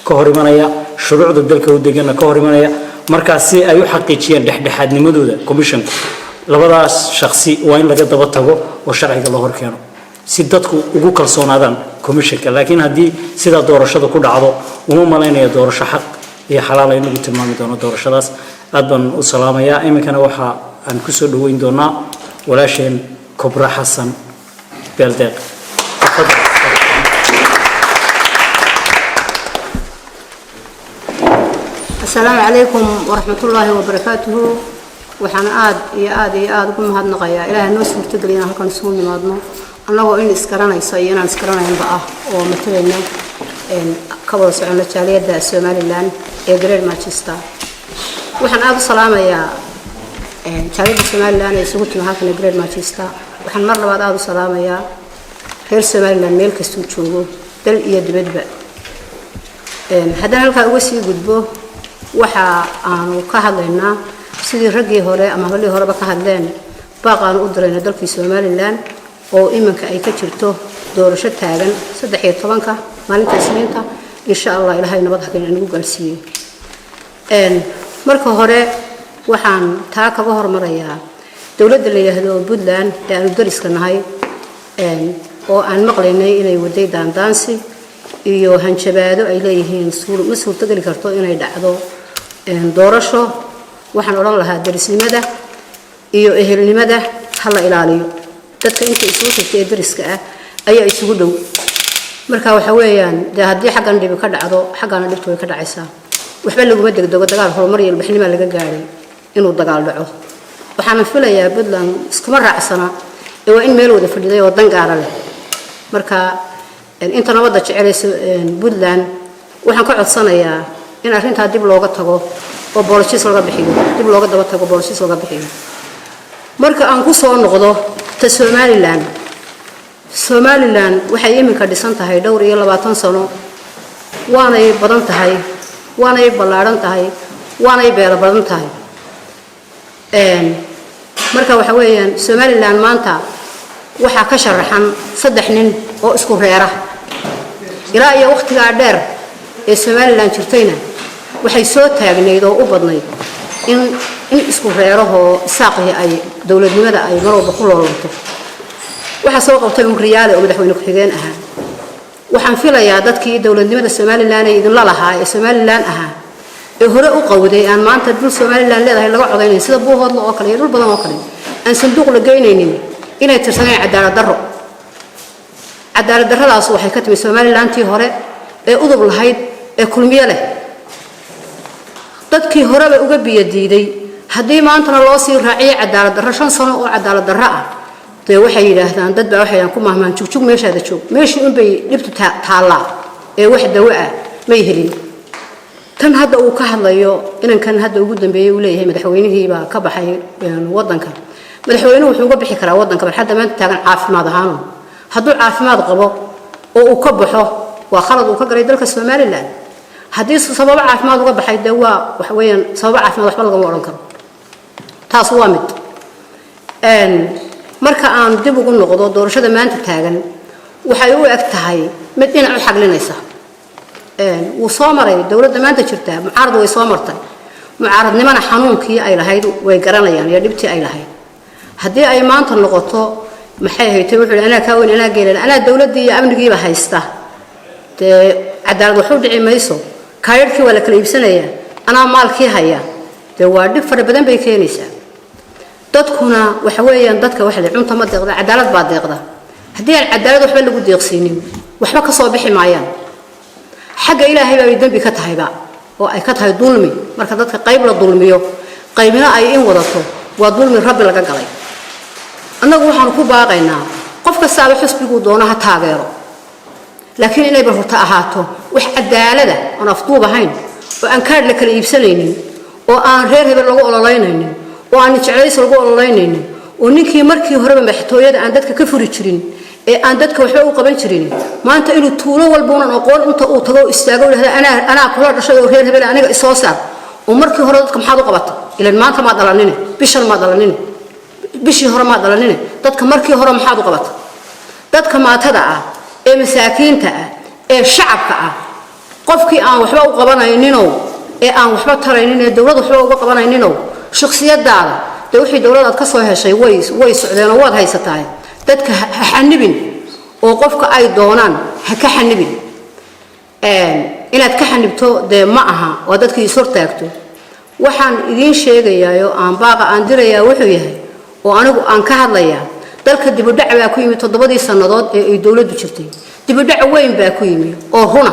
ka hor imanaya shuruucda dalka u degan ka hor imanaya markaas si ay u xaqiijiyaan dhexdhexaadnimadooda commissionka labadaas shakhsi waa in laga daba tago oo sharciga loo hor keeno si dadku ugu kalsoonaadaan commissionka laakiin haddii sida doorashada ku dhacdo uma malaynayo doorasho xaq iyo xalaal ay nagu tilmaami doono doorashadaas aad baan u salaamayaa iminkana waxa aan ku soo dhaweyn doonaa walaasheen Kobra Xasan Beeldeeq السلام عليكم ورحمة الله وبركاته. وحنا آد قم هاد نقيا إلى الناس مرتقلين هالكن سون مادنا أنا وإن إسكرنا يصيرنا إسكرنا ينبأ ومثلنا إن كبر سعنا التالية دا سومالي لان إجرير مانشستر. وحنا آد السلام يا تالية سومالي لان يسوق هاكن إجرير مانشستر. وحنا مرة بعد آد السلام يا غير سومالي لان ميل كستوتشوجو دل يدبد بق. هذا هالك أوسي جدبه waxa aanu ka hadlaynaa sidii raggii hore ama hawlihii horeba ka hadleen baaqaan u dirayna dalkii Soomaaliland oo iminka ay ka jirto doorasho taagan 13ka maalinta Isniinta insha Allah Ilaahay nabad ha inagu gaarsiiyo marka hore waxaan taa kaga hormarayaa dawladda la yiraahdo Puntland ee aanu dariska nahay oo aan maqlaynay inay waday daandaansi iyo hanjabaado ay leeyihiin ma suurtagali karto inay dhacdo doorasho waxaan oran lahaa darisnimada iyo ehelnimada hala ilaaliyo dadka inta isugu xigtay dariska ah ayaa isugu dhow marka waxa weeyaan haddii xaggan dhib ka dhacdo xaggana dhibtu way ka dhacaysaa waxba laguma degdego dagaal horumar iyo baxnimo laga gaaray inuu dagaal dhaco waxaan filayaa Puntland iskuma raacsana ee waa in meel wada fadhiday oo dan gaar ah marka inta nabadda jecelayso Puntland waxaan ka codsanayaa in arrinta dib looga tago oo booliis laga bixiyo dib looga daba tago booliis laga bixiyo marka aan ku soo noqdo ta Somaliland waxay iminka dhisan tahay dhowr iyo 20 sano waanay badan tahay waanay ballaaran tahay waanay beer badan tahay marka waxa weeyaan Somaliland maanta waxa ka sharaxan 3 nin oo isku reera ilaa iyo waqtiga dheer ee Somaliland jirtayna waxay soo taagneed oo u badnayd in isku reeraho saaqay ay dawladnimada ay marwalba ku loolanto waxa soo qabtay Riyaale oo madaxweyne ku xigeen ahaa waxaan filayaa dadkii dawladnimada Somaliland ay idin la lahaa ee Somaliland ahaa ee hore u qowday aan maanta dul Somaliland leedahay laga codeynay sida buuhoodla oo kale dul badan oo kale aan sanduuq la geynaynin inay tirsanayaan cadaalad darradaas waxay ka timid Somaliland tii hore ee udub lahayd ee kulmiye leh dadkii horeba uga biyadiiday haddii maantana loo sii raaciyay cadaalad darro 5 sano oo cadaalad darro ah de waxay yiraahdaan dad baa waxay ku mahmaan jugjug meeshaada joog meeshii un bay dhibtu taala ee wax dawo ah may helin tan hadda uu ka hadlayo inankan hadda ugu dambeeyay uu leeyahay madaxweynihii baa ka baxay wadanka madaxweynuhu wuxuu uga bixi karaa wadanka marxadda maanta taagan caafimaad ahaan hadduu caafimaad qabo oo uu ka baxo waa khalad uu ka galay dalka Somaliland haddii sabab caafimaad uga baxay waa wax weeyaan sabab caafimaad waxba laga oran karo taas waa mid marka aan dib ugu noqdo doorashada maanta taagan waxay u eg tahay mid dhinac u xaglinaysa uu soo maray dawladda maanta jirta mucaarad way soo martay mucaaradnimana xanuunkii ay lahayd way garanayaan iyo dhibtii ay lahayd haddii ay maanta noqoto maxay haytay wuxuu anaa ka weyn anaa geelay anaa dawladda iyo amnigiiba haysta cadaalad wuxuu dhici mayso kaayirkii wala kala iibsanaya anaa maalkii haya waa dhib fara badan bay keenaysaa dadkuna waxa weeyaan dadka waxa la cunta ma deeqda cadaalad baa deeqda haddii aan cadaalad waxba lagu deeqsiinin waxba ka soo bixi maayaan xagga Ilaahay baa dambi ka tahayba oo ay ka tahay dulmi marka dadka qayb la dulmiyo qaybina ay in wadato waa dulmi rabbi laga galay annagu waxaan ku baaqaynaa qof kasta oo xisbigu doonaha taageero laakiin inay barta ahaato wax cadaalada oo afduub ahayn oo aan kaad la kala iibsanaynin oo aan reer hebel lagu ololeynaynin oo aan jeclayso lagu ololeynaynin oo ninkii markii horeba madaxtooyada aan dadka ka furi jirin ee aan dadka waxba u qaban jirin maanta inuu tuulo walba una aqoon inta uu tago istaago ana kula dhashay oo reer hebel aniga isoo saar oo markii hore dadka maxaad u qabatay ilaa maanta ma dhalanine bishan ma dhalanine bishii hore ma dhalanine dadka markii hore maxaad u qabatay dadka maatada ah ee masaakiinta ah ee shacabka ah qofkii aan waxba u qabanayninoo ee aan waxba taraynin ee dawladda waxba uga qabanayninoo shakhsiyadaada wixii dawladda ka soo heshay way socdeen oo waad haysataa dadka ha xanibin oo qofka ay doonaan ha ka xanibin inaad ka xanibto de ma aha oo dadkii is hortaagto waxaan idiin sheegayaa aan baaqa aan dirayaa wuxuu yahay oo anigu aan ka hadlayaa dalka dib u dhac baa ku yimid 7 sanadood ee ay dawladdu jirtay dib u dhac weyn baa ku yimid oo runa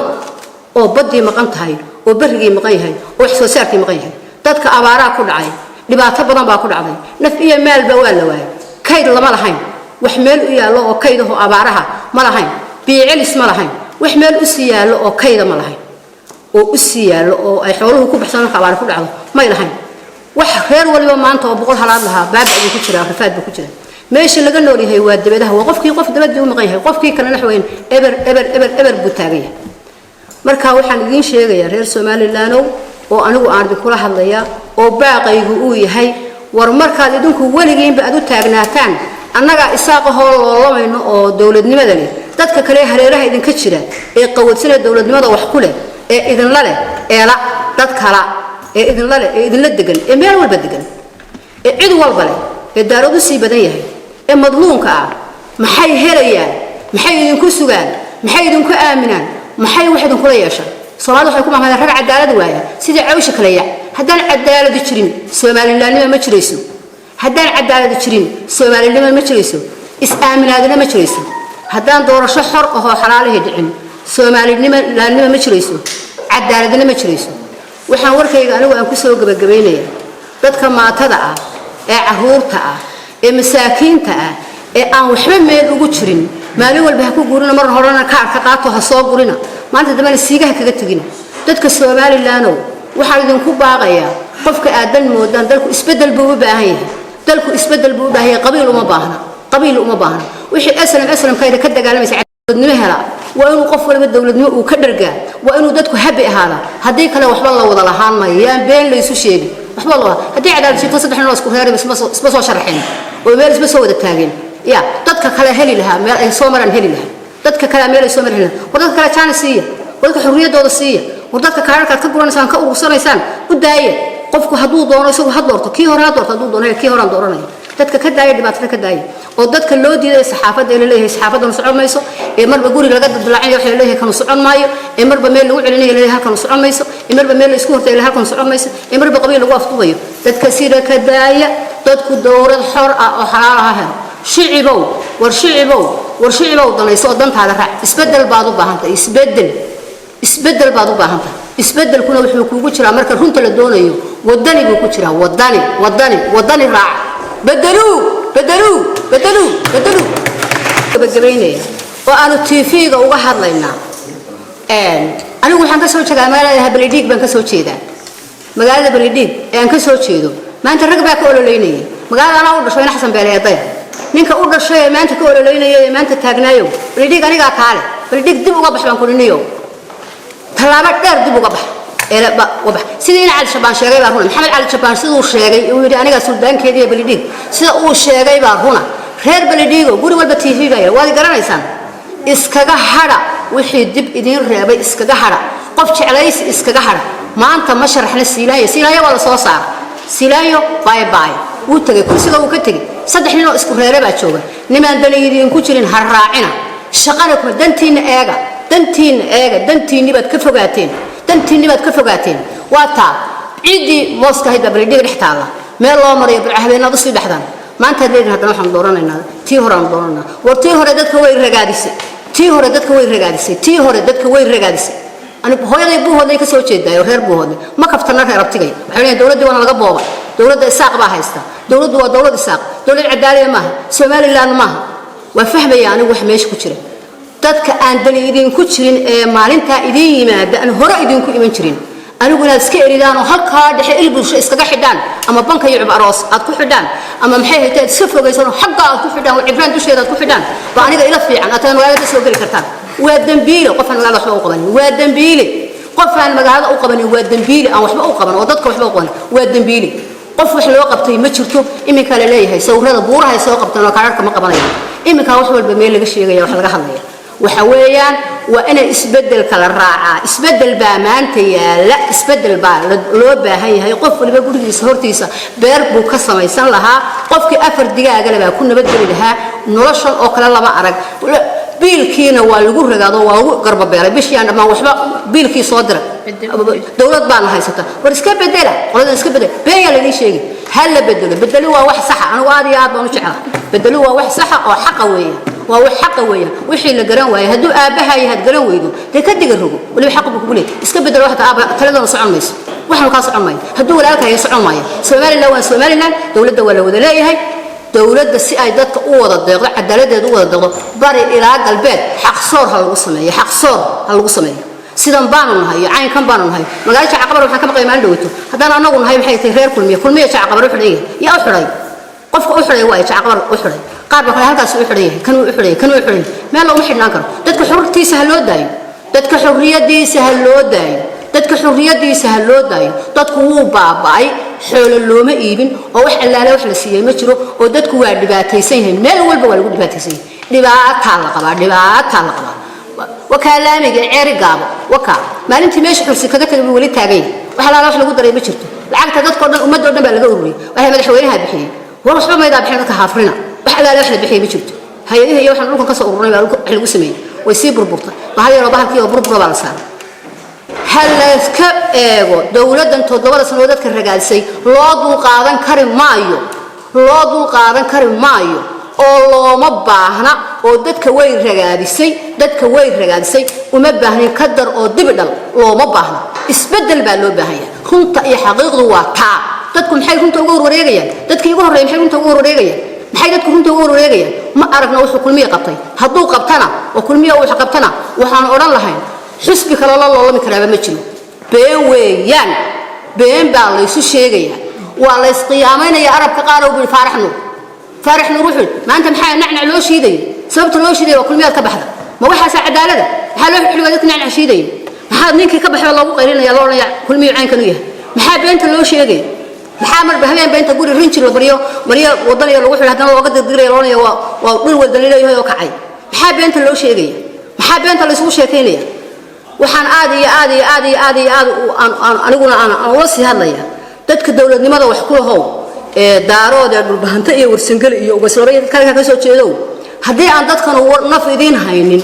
oo baddii maqan tahay oo berrigii maqan yahay oo wax soo saarkii maqan yahay dadka abaaraa ku dhacay dhibaato badan baa ku dhacday naf iyo maalba waa la waayay kayd lama lahayn wax meel u yaallo oo kaydaho abaaraha ma lahayn biyo celis ma lahayn wax meel u sii yaallo oo kayda ma lahayn oo u sii yaallo oo ay xooluhu ku baxsan marka abaar ku dhacdo may lahayn wax reer waliba maanta oo 100 halaad lahaa baabacii ku jira rafaad buu ku jira meesha laga nool yahay waa dabadaha waa qofkii qof dabadii u maqan yahay qofkii kalena wax weyn eber buu taagan yahay marka waxaan idin sheegayaa reer Soomaaliland oo anigu aan idin kula hadlayaa oo baaqaygu uu yahay war markaad idinku waligiinba aad u taagnaataan annaga isaaq hooloolayno oo dawladnimada leh dadka kale hareeraha idinka jira ee qawadsanay dawladnimada wax ku leh ee idin la leh ee la dad kala ee idin la leh ee idin la degan ee meel walba degan ee cid walba leh ee daaradu sii badan yahay ee madluunka ah maxay helayaan maxay idinku sugaan maxay idinku aaminaan maxay wax idin kula yeeshaan Soomaalidu waxay ku mahadaan rag cadaalad waaya sida cawsha kale yaa haddaan cadaalad jirin Soomaaliland ma jirayso haddaan cadaalad jirin Soomaaliland ma jirayso is-aaminaadna ma jirayso haddaan doorasho xor ah oo xalaal ah dhicin Soomaaliland ma jirayso cadaaladna ma jirayso waxaan warkayga anigu aan ku soo gabagabeynayaa dadka maatada ah ee caruurta ah ee masaakiinta ah ee aan waxba meel ugu jirin maalin walba ha ku guurina mar horena ka qaato ha soo gurina maanta dambana siigaha kaga tagina dadka Soomaaliland waxaan idinku baaqayaa qofka aadan moodaan dalku isbedel buu u baahan yahay dalku isbedel buu u baahan yahay qabiil uma baahna wixii aslam kayda ka dagaalamaysa dawladnimo hela waa inuu qof walba dawladnimo uu ka dhargaa waa inuu dadku habi ahaada haddii kale waxba la wada lahaan maayo yaan been la isu sheegin waxba la haddii cadaalad jirto saddex nin oo isku reeray isma soo sharaxeen oo meel isma soo wada taageen ya dadka kale heli lahaa meel ay soo maraan heli lahaa dadka kale meel ay soo maraan dadka kale jaan siiya dadka xurriyadooda siiya dadka kale ka guranaysaan ka urursanaysaan u daaya qofku hadduu doono isagu had doorto kii hore hadduu doono kii hore dooranaya dadka ka daaya dhibaatada ka daaya oo dadka loo diiday saxaafadda ee leeyahay saxaafadda socon mayso ee marba guri laga dulacay waxa leeyahay kan socon maayo ee marba meel lagu celinayo leeyahay halkan socon mayso ee marba meel la isku hortay leeyahay halkan socon mayso ee marba qabiil lagu afduubayo dadka sida ka daaya dadku dowlad xor ah oo xalaal ah shicibow war shicibow danayso dantaada raac isbedel baad u baahantahay isbedel baad u baahantahay isbedelkuna wuxuu kuugu jiraa marka runta la doonayo wadani buu ku jiraa wadani raac بدلوا gabagabeynaya oo aanu TV-ga uga hadlaynaa anigu waxaan ka soo jeedaa magaalada Balidhig baan ka soo jeedaa magaalada Balidhig aan ka soo jeedo maanta rag baa ka ololeynaya magaalada ana u dhashay Xasan Beeleeday ninka u dhashay maanta ka ololeynaya maanta taagnaayo Balidhig aniga kaale Balidhig dib uga baxbaan kulinayo talaaba dheer dib uga bax sidii Cali Shabaan sheegay baa runa Maxamed Cali Shabaan sidoo sheegay uu yiri aniga suldaankeedii Balidhig sida uu sheegay baa runa reer Balidhig guri walba TV-ga waad garanaysaan iskaga hada wixii dib idin reebay iskaga hada qof jecelays iskaga hada maanta ma sharaxna Siilaayo wala soo saar Siilaayo bye uu tagay kursiga uu ka tagay saddex nin oo isku reeray baa jooga nimaan daliidin ku jirin har raacina shaqada kuma dantiina dantiini baad ka fogaateen waa taa ciidii mooska hayda Balidhig dhextaala meel loo marayo barahbeenada u sii dhaxdan maanta leeyahay hadana waxaan dooranaynaa tii hore war tii hore dadka way ragaadisay anigu hooyaday buu hoday ka soo jeeday reer buu hoday ma kaftana reer abtigay waxay dawladda wana laga booba dawladda isaaq baa haysta dawladdu waa dawlad isaaq dawlad cadaalad ma aha Soomaaliland ma aha waa fahmaya anigu wax meesha ku jira dadka aan daliidin ku jirin ee maalinta idin yimaada aan hore idin ku iman jirin anigu inaad iska eridaan oo halka dhexe ilbulsho iskaga xidhaan ama banka iyo aroos aad ku xidhaan ama maxay haytay si fogeysan xagga aad ku xidhaan oo cibraan dusheeda aad ku xidhaan ba aniga ila fiican aad magaalada soo gali kartaan waa dambiile qof aan magaalada waxba u qabanin waa dambiile qof aan magaalada u qabanin waa dambiile aan waxba u qaban oo dadka waxba u qaban waa dambiile qof wax loo qabtay ma jirto iminka la leeyahay sawirada buuraha soo qabtaan oo kaararka ma qabanayaan iminka wax walba meel laga sheegaya wax laga hadlaya waxa weeyaan waa in isbedel kala raacaa isbedel baa maanta yaala isbedel baa loo baahan yahay qof waliba gurigiisa hortiisa beer buu ka samaysan lahaa qofkii afar digaaga laba ku nabad geli lahaa noloshan oo kale lama arag biilkiina waa lagu ragaado waa ugu garba beeray bishaan dhamaan waxba biilkii soo diray dawlad baan haysata war iska bedela qolada iska bedel beeya la sheegay hal la bedelo waa wax sax ah anigu aad iyo aad baan u jecelahay bedelo waa wax sax ah oo xaq weeye وحق ويا وحي اللي جران ويا هدو آبها يهد جران ويدو ده كده جرجو واللي حق بقولي إسكب بدل واحد آبا ثلاثة نصعون ميس وإحنا كاس عن ماي هدو ولا كه يصعون ماي سومالي لو سومالي لان دولة دولة ولا هي دولة السي أي دت قوة الضغط عدالة قوة الضغط باري إلى البيت حق صور هالقسمية حق صور هالقسمية سيدان بانون هاي عين كم بانون هاي ما قالش عقبر وحكم قيمان دوتو هذا أنا نقول هاي بحيث غير كل مية عقبر وحرية يا أحري قف أحري واي عقبر أحري قارب كل هذا سوي أحري كانوا أحري ما لو محد نكر تدك حريتي سهلوا دايم تدك حريتي سهلوا دايم تدك حريتي سهلوا دايم تدك هو باباي حول اللوم إيبن أو حلا لا وحلا سيا مشرو ودتك وارد باتيسين من الأول بقول قد باتيسين دبعات على وكلامي عير قاب وكا ما أنت ماشي حرسي كذا كذا بيقولي تاجين وحلا لا وحلا قد رأي مشرته العقد تدك قدر أمد قدر بلقوري وهي مدحوينها بحي ورش ما يداب حنا كهافرنا وحلا لا وحلا بحي مشرته هي وحنا نروح نكسر الرمي على الجسمين ويصير بربطة وهذه رباها كي بربطة على سار هل كب إيجو دولة تدور سنوات كالرجال سي لا دول قادن كريم مايو الله ما بعهنا ودت كوير رجال سي وما بعهني كدر أو دبدل الله ما بعهنا اسبدل بالو بعهيا كنت أي حقيقة واتع تدكم حي كنت أقول وريجيا تدك يقول ريم حي كنت أقول وريجيا محي تدك كنت أقول وريجيا ما أعرفنا وش كل مية قبطي هدو قبطنا وكل مية وش قبطنا وحنا أوران لهين حسبك الله مكرابة مجنو بين بين باليسو شيء والله قيامين يا عرب كقارو بالفرحنا روحي ما أنت محي نعنع لو شيء دي سبت لو شيء دي وكل مية كبحر ما وحى ساعد على ده حلو حلو قدك نعنع شيء دي محاد نينك كبحر الله قيرنا يا الله كل مية عين كانوا محاد بنت لو شيء دي محامر بهمين بنت تقول الرنش اللي مريا وضل يا روحي هذا وقت الدقيقة يا الله وقول والدليل يا كعي محاد بنت لو شيء دي محاد بنت اللي سووا شيء كينيا وحن عادي أنا أقول أنا وصي هذا يا تذكر دولة لماذا وحكوا هو دارو ده بالبهنت إيه ورسنجل إيه وبسورية كذا كذا سوتشي ذو هدي عن تذكر نفيدين هاينين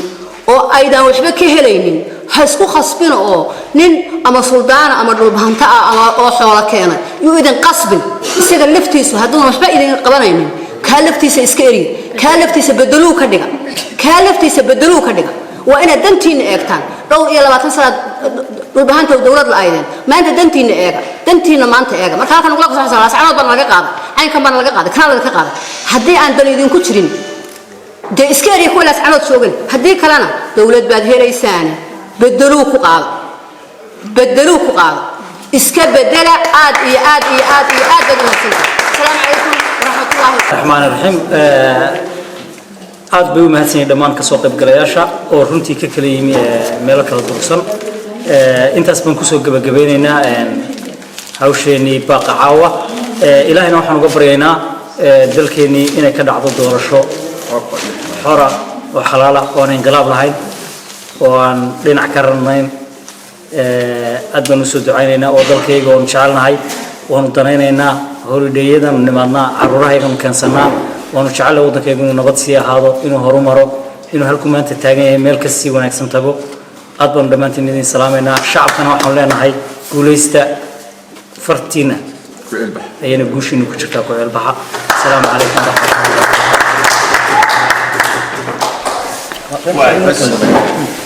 أو أيضا وحبك هلينين حسكو خصبين أو نين أما سلطان أما بالبهنت أما أو حوالة كينا يويدن قصب يصير لفتيس وهدون وحبك إذا قبلين كالفتيس إسكيري كالفتيس بدلوه كدقة وأنا دنتين إيجتان لو إلى ما تنسى بالبهانة ودولة الأيدين ما أنت دنتين إيجا دنتين ما أنت إيجا ما كان نقول لك صح صح أنا بنا لقى عين كم بنا لقى كان لقى هدي عن دليلين كتيرين ده إسكاري يقول لك أنا تشوفين هدي كلامنا دولة بعد هي رئيسانة بدلوك قال إسكاب بدلا عاد السلام عليكم ورحمة الله الرحمن الرحيم aad bay u mahadsanyihiin dhammaan ka soo qaybgalayaasha oo runtii ka kala yimi meelo kala durugsan intaas baan ku soo gabagabeynaynaa hawsheenii baaqa caawa ilaahayna waxaan uga baryaynaa dalkeenii inay ka dhacdo doorasho xora oo xalaal ah oo aan inqilaab lahayn oo aan dhinac ka rarnayn aad baan u soo ducaynaynaa oo dalkayga oon jecelnahay waanu danaynaynaa holidayadan nimaadnaa caruurahaygan keensanaa waanu jecelahay waddankaygu inuu nabad sii ahaado inuu horumaro inuu halku maanta taagan yahay meel kasii wanaagsan tago aad baanu dhammaantiin idin salaamaynaa shacabkana waxaan leenahay guulaysta fartiina ayayna guushiinu ku jirtaa ku ceelbaxa asalaamu calaykum waraxmatullahi